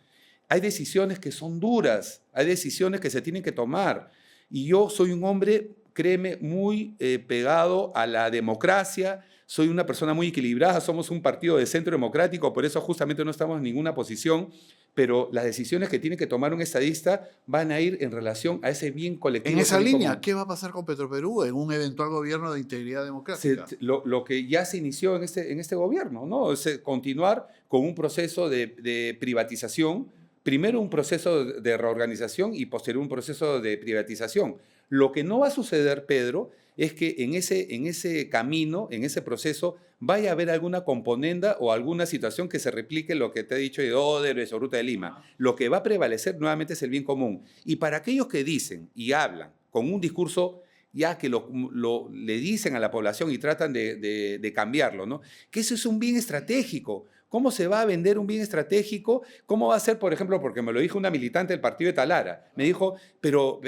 Hay decisiones que son duras, hay decisiones que se tienen que tomar. Y yo soy un hombre, créeme, muy pegado a la democracia. Soy una persona muy equilibrada, somos un partido de centro democrático, por eso justamente no estamos en ninguna posición, pero las decisiones que tiene que tomar un estadista van a ir en relación a ese bien colectivo. En esa línea, ¿qué va a pasar con Petroperú en un eventual gobierno de integridad democrática? Lo que ya se inició en este gobierno, ¿no? Es continuar con un proceso de privatización, primero un proceso de reorganización y posterior un proceso de privatización. Lo que no va a suceder, Pedro, es que en ese camino, en ese proceso, vaya a haber alguna componenda o alguna situación que se replique lo que te he dicho de Odebrecht o Ruta de Lima. Lo que va a prevalecer nuevamente es el bien común. Y para aquellos que dicen y hablan con un discurso ya que le dicen a la población y tratan de cambiarlo, ¿no? Que eso es un bien estratégico. ¿Cómo se va a vender un bien estratégico? ¿Cómo va a ser, por ejemplo, porque me lo dijo una militante del partido de Talara? Me dijo, pero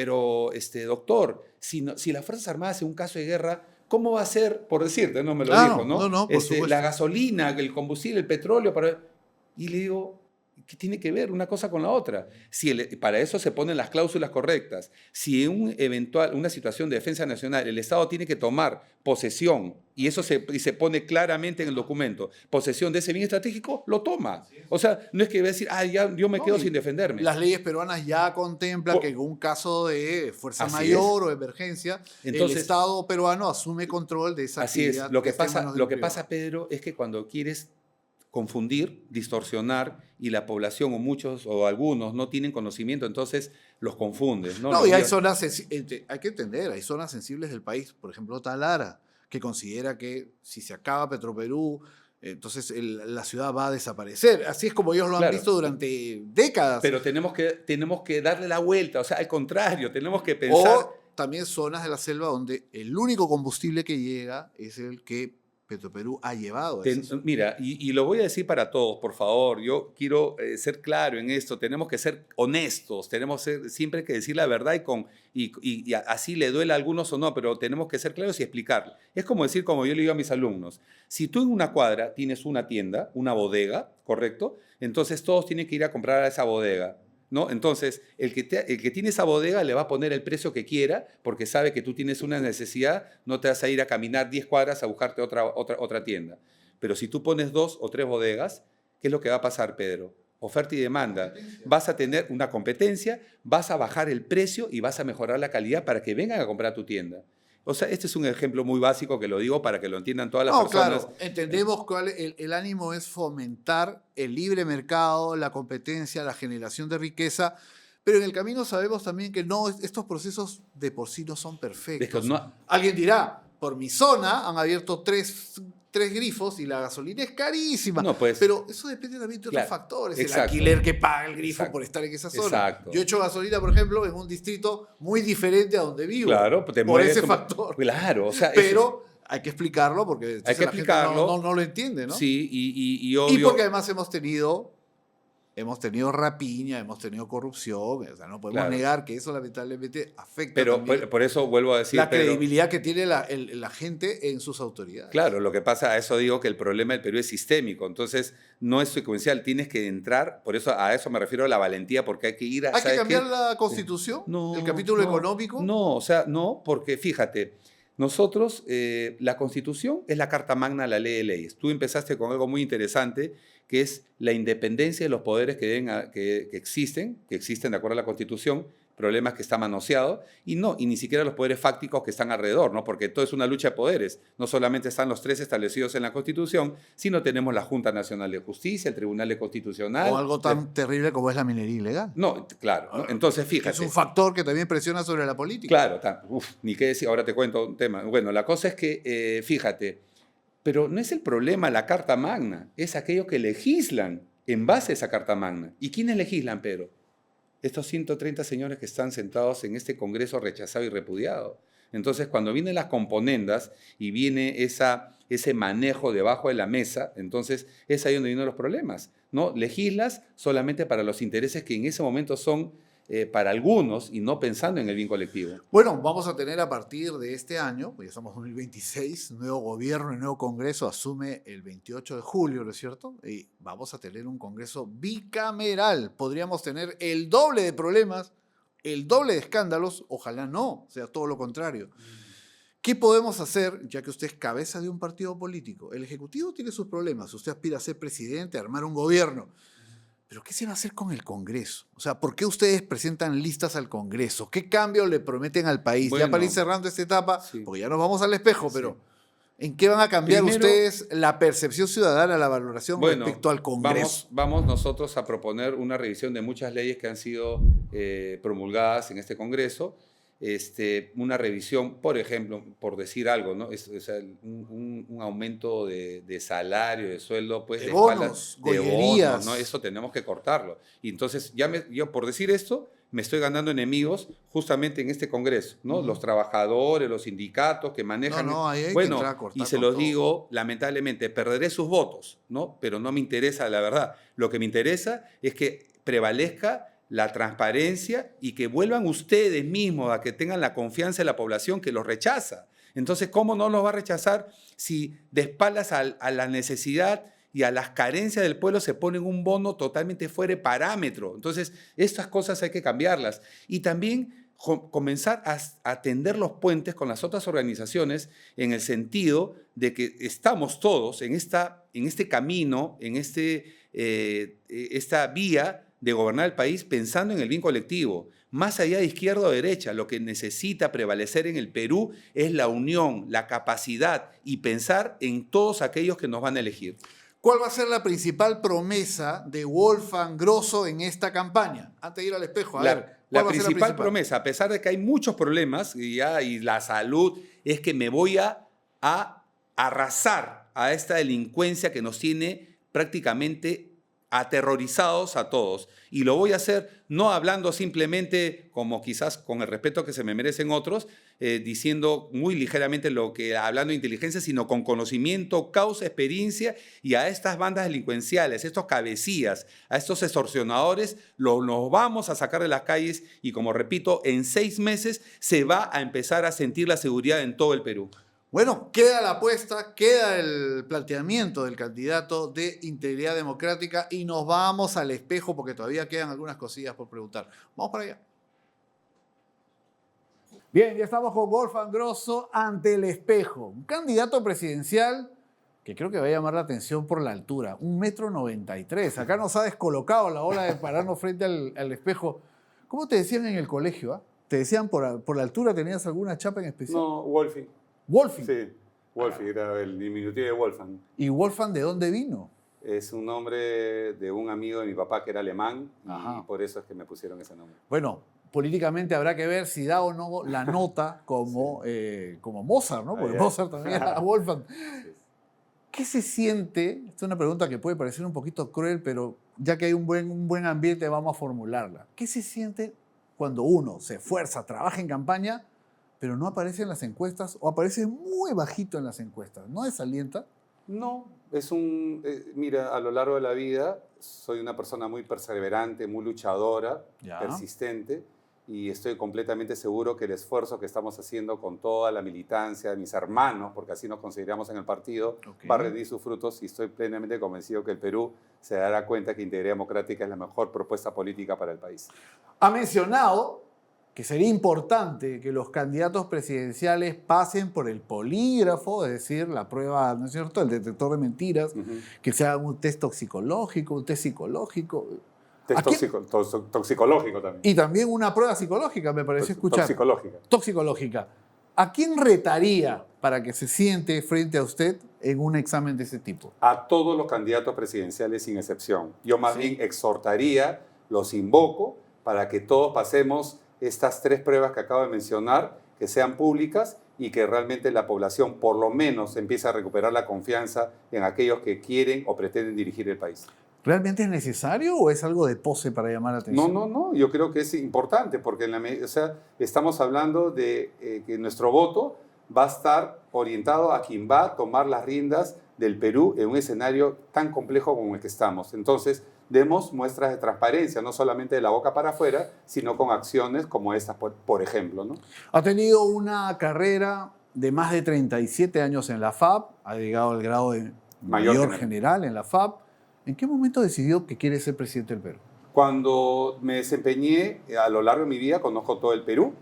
doctor, si las Fuerzas Armadas en un caso de guerra, ¿cómo va a ser, por decirte, no me lo dijo, ¿no? No, por supuesto. La gasolina, el combustible, el petróleo. Y le digo, ¿Qué tiene que ver una cosa con la otra? Si para eso se ponen las cláusulas correctas. Si en una situación de defensa nacional el Estado tiene que tomar posesión, y eso se pone claramente en el documento, posesión de ese bien estratégico, lo toma. O sea, no es que va a decir, ya yo me quedo sin defenderme. Las leyes peruanas ya contemplan que en un caso de fuerza mayor o emergencia, entonces, el Estado peruano asume control de esa actividad. Así es. Lo que pasa, Pedro, es que cuando quieres confundir, distorsionar, y la población o muchos o algunos no tienen conocimiento, entonces los confunden. No, y hay zonas, hay que entender, hay zonas sensibles del país, por ejemplo Talara, que considera que si se acaba Petroperú, entonces la ciudad va a desaparecer. Así es como ellos lo han visto durante décadas. Pero tenemos que darle la vuelta, o sea, al contrario, tenemos que pensar... O también zonas de la selva donde el único combustible que llega es el que Petroperú ha llevado. Mira, y lo voy a decir para todos, por favor, yo quiero ser claro en esto, tenemos que ser honestos, siempre que decir la verdad y así le duele a algunos o no, pero tenemos que ser claros y explicar. Es como decir, como yo le digo a mis alumnos, si tú en una cuadra tienes una tienda, una bodega, ¿correcto? Entonces todos tienen que ir a comprar a esa bodega, ¿no? Entonces, el que tiene esa bodega le va a poner el precio que quiera porque sabe que tú tienes una necesidad, no te vas a ir a caminar 10 cuadras a buscarte otra tienda. Pero si tú pones 2 o 3 bodegas, ¿qué es lo que va a pasar, Pedro? Oferta y demanda. Vas a tener una competencia, vas a bajar el precio y vas a mejorar la calidad para que vengan a comprar a tu tienda. O sea, este es un ejemplo muy básico que lo digo para que lo entiendan todas las personas. Claro, entendemos cuál el ánimo es fomentar el libre mercado, la competencia, la generación de riqueza, pero en el camino sabemos también que estos procesos de por sí no son perfectos. Alguien dirá, por mi zona han abierto tres grifos y la gasolina es carísima. No, pues, pero eso depende también de otros factores. Exacto. El alquiler que paga el grifo por estar en esa zona. Exacto. Yo he hecho gasolina, por ejemplo, en un distrito muy diferente a donde vivo. Claro, por ese factor. Claro, o sea, pero hay que explicarlo porque hay que la gente no lo entiende, ¿no? Sí, y obvio. Y porque además hemos tenido rapiña, hemos tenido corrupción, o sea, no podemos negar que eso lamentablemente afecta pero por eso vuelvo a decir, la credibilidad que tiene la gente en sus autoridades. Claro, lo que pasa, a eso digo que el problema del Perú es sistémico, entonces no es secuencial, tienes que entrar, por eso a eso me refiero a la valentía, porque hay que ir a... ¿Hay que cambiar la Constitución? ¿El capítulo económico? No, o sea, no, porque fíjate, nosotros, la Constitución es la carta magna de la ley de leyes. Tú empezaste con algo muy interesante, que es la independencia de los poderes que existen de acuerdo a la Constitución, problemas que está manoseado, y ni siquiera los poderes fácticos que están alrededor, ¿no? Porque todo es una lucha de poderes. No solamente están los 3 establecidos en la Constitución, sino tenemos la Junta Nacional de Justicia, el Tribunal Constitucional. O algo tan terrible como es la minería ilegal. No, claro. ¿no? Entonces, fíjate. Es un factor que también presiona sobre la política. Claro, ni qué decir, ahora te cuento un tema. Bueno, la cosa es que, fíjate, pero no es el problema la Carta Magna, es aquello que legislan en base a esa Carta Magna. ¿Y quiénes legislan, Pedro? Estos 130 señores que están sentados en este Congreso rechazado y repudiado. Entonces, cuando vienen las componendas y viene ese manejo debajo de la mesa, entonces es ahí donde vienen los problemas, ¿no? Legislas solamente para los intereses que en ese momento son para algunos y no pensando en el bien colectivo. Bueno, vamos a tener a partir de este año, pues ya estamos en 2026, nuevo gobierno y nuevo Congreso asume el 28 de julio, ¿no es cierto? Y vamos a tener un Congreso bicameral. Podríamos tener el doble de problemas, el doble de escándalos, ojalá no, sea todo lo contrario. ¿Qué podemos hacer, ya que usted es cabeza de un partido político? El Ejecutivo tiene sus problemas, usted aspira a ser presidente, a armar un gobierno. ¿Pero qué se va a hacer con el Congreso? O sea, ¿por qué ustedes presentan listas al Congreso? ¿Qué cambio le prometen al país? Bueno, ya para ir cerrando esta etapa, porque ya nos vamos al espejo, pero ¿en qué van a cambiar ustedes la percepción ciudadana, la valoración respecto al Congreso? Vamos nosotros a proponer una revisión de muchas leyes que han sido promulgadas en este Congreso. Una revisión, por ejemplo, por decir algo, ¿no? Un aumento de salario, de sueldo, pues de bonos, bonos, ¿no? Eso tenemos que cortarlo. Y entonces, yo por decir esto, me estoy ganando enemigos justamente en este Congreso, ¿no? Los trabajadores, los sindicatos que manejan... ahí hay que entrar a cortar y se los digo, lamentablemente, perderé sus votos, ¿no? Pero no me interesa la verdad. Lo que me interesa es que prevalezca la transparencia y que vuelvan ustedes mismos a que tengan la confianza de la población que los rechaza. Entonces, ¿cómo no los va a rechazar si de espaldas a la necesidad y a las carencias del pueblo se pone un bono totalmente fuera de parámetro. Entonces, estas cosas hay que cambiarlas. Y también comenzar a tender los puentes con las otras organizaciones en el sentido de que estamos todos en este camino, en esta vía de gobernar el país pensando en el bien colectivo. Más allá de izquierda o derecha, lo que necesita prevalecer en el Perú es la unión, la capacidad y pensar en todos aquellos que nos van a elegir. ¿Cuál va a ser la principal promesa de Wolfgang Grosso en esta campaña? Antes de ir al espejo, La principal promesa, a pesar de que hay muchos problemas y la salud, es que me voy a arrasar a esta delincuencia que nos tiene prácticamente aterrorizados a todos. Y lo voy a hacer no hablando simplemente, como quizás con el respeto que se me merecen otros, diciendo muy ligeramente hablando de inteligencia, sino con conocimiento, causa, experiencia, y a estas bandas delincuenciales, a estos cabecillas, a estos extorsionadores, nos vamos a sacar de las calles y, como repito, en 6 meses se va a empezar a sentir la seguridad en todo el Perú. Bueno, queda la apuesta, queda el planteamiento del candidato de Integridad Democrática y nos vamos al espejo porque todavía quedan algunas cosillas por preguntar. Vamos para allá. Bien, ya estamos con Wolfgang Grosso ante el espejo. Un candidato presidencial que creo que va a llamar la atención por la altura. 1,93 m. Acá nos ha descolocado la hora de pararnos frente al espejo. ¿Cómo te decían en el colegio? ¿Ah? ¿Te decían por la altura? ¿Tenías alguna chapa en especial? No, Wolfie. ¿Wolfie? Sí, Wolfie era el diminutivo de Wolfgang. ¿Y Wolfgang de dónde vino? Es un nombre de un amigo de mi papá que era alemán Ajá. y por eso es que me pusieron ese nombre. Bueno, políticamente habrá que ver si da o no la nota como, como Mozart, ¿no? Porque Mozart también era Wolfgang. Sí. ¿Qué se siente? Esta es una pregunta que puede parecer un poquito cruel, pero ya que hay un buen ambiente, vamos a formularla. ¿Qué se siente cuando uno se esfuerza, trabaja en campaña, pero no aparece en las encuestas o aparece muy bajito en las encuestas? ¿No desalienta? No, mira, a lo largo de la vida soy una persona muy perseverante, muy luchadora, persistente, y estoy completamente seguro que el esfuerzo que estamos haciendo con toda la militancia de mis hermanos, porque así nos consideramos en el partido, va a rendir sus frutos, y estoy plenamente convencido que el Perú se dará cuenta que Integridad Democrática es la mejor propuesta política para el país. Ha mencionado que sería importante que los candidatos presidenciales pasen por el polígrafo, es decir, la prueba, ¿no es cierto?, el detector de mentiras, que se haga un test toxicológico, un test psicológico. Test toxicológico también. Y también una prueba psicológica, me pareció escuchar. Toxicológica. ¿A quién retaría para que se siente frente a usted en un examen de ese tipo? A todos los candidatos presidenciales sin excepción. Yo más bien exhortaría, los invoco, para que todos pasemos estas 3 pruebas que acabo de mencionar, que sean públicas y que realmente la población por lo menos empiece a recuperar la confianza en aquellos que quieren o pretenden dirigir el país. ¿Realmente es necesario o es algo de pose para llamar la atención? No, yo creo que es importante porque estamos hablando de que nuestro voto va a estar orientado a quien va a tomar las riendas del Perú en un escenario tan complejo como el que estamos. Entonces, demos muestras de transparencia, no solamente de la boca para afuera, sino con acciones como estas, por ejemplo, ¿no? Ha tenido una carrera de más de 37 años en la FAP, ha llegado al grado de mayor general en la FAP. ¿En qué momento decidió que quiere ser presidente del Perú? Cuando me desempeñé a lo largo de mi vida, conozco todo el Perú,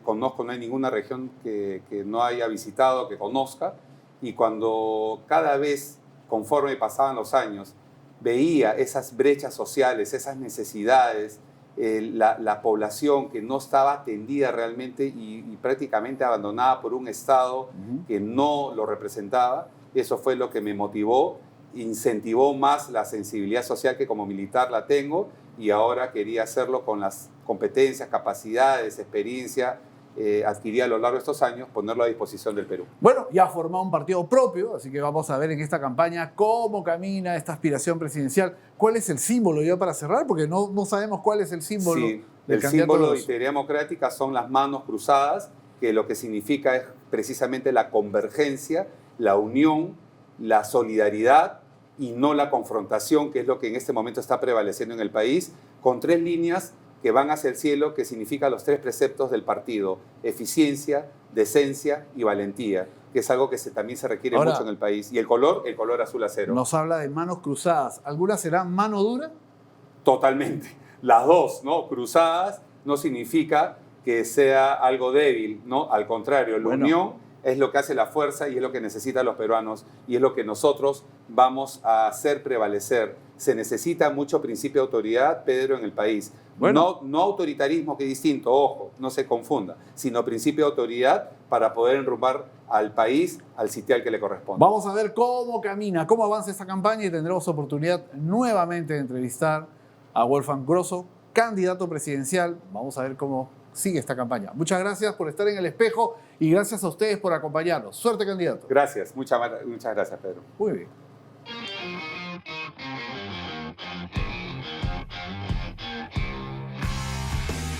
no hay ninguna región que no haya visitado, que conozca, y cuando cada vez, conforme pasaban los años, veía esas brechas sociales, esas necesidades, la población que no estaba atendida realmente y prácticamente abandonada por un Estado que no lo representaba, eso fue lo que me motivó, incentivó más la sensibilidad social que como militar la tengo, y ahora quería hacerlo con las competencias, capacidades, experiencia adquirida a lo largo de estos años, ponerlo a disposición del Perú. Bueno, ya ha formado un partido propio, así que vamos a ver en esta campaña cómo camina esta aspiración presidencial. ¿Cuál es el símbolo ya para cerrar? Porque no sabemos cuál es el símbolo. Sí, el símbolo de Integridad Democrática son las manos cruzadas, que lo que significa es precisamente la convergencia, la unión, la solidaridad y no la confrontación, que es lo que en este momento está prevaleciendo en el país, con 3 líneas que van hacia el cielo, que significa los 3 preceptos del partido: eficiencia, decencia y valentía, que es algo que también se requiere Ahora, mucho en el país. Y el color azul acero. Nos habla de manos cruzadas. ¿Alguna será mano dura? Totalmente. Las dos, ¿no? Cruzadas no significa que sea algo débil, ¿no? Al contrario, la unión es lo que hace la fuerza y es lo que necesitan los peruanos y es lo que nosotros vamos a hacer prevalecer. Se necesita mucho principio de autoridad, Pedro, en el país. No autoritarismo, que es distinto, ojo, no se confunda, sino principio de autoridad para poder enrumbar al país al sitial que le corresponde. Vamos a ver cómo camina, cómo avanza esta campaña y tendremos oportunidad nuevamente de entrevistar a Wolfgang Grosso, candidato presidencial. Vamos a ver cómo sigue esta campaña. Muchas gracias por estar en El Espejo y gracias a ustedes por acompañarnos. Suerte, candidato. Gracias, muchas gracias, Pedro. Muy bien.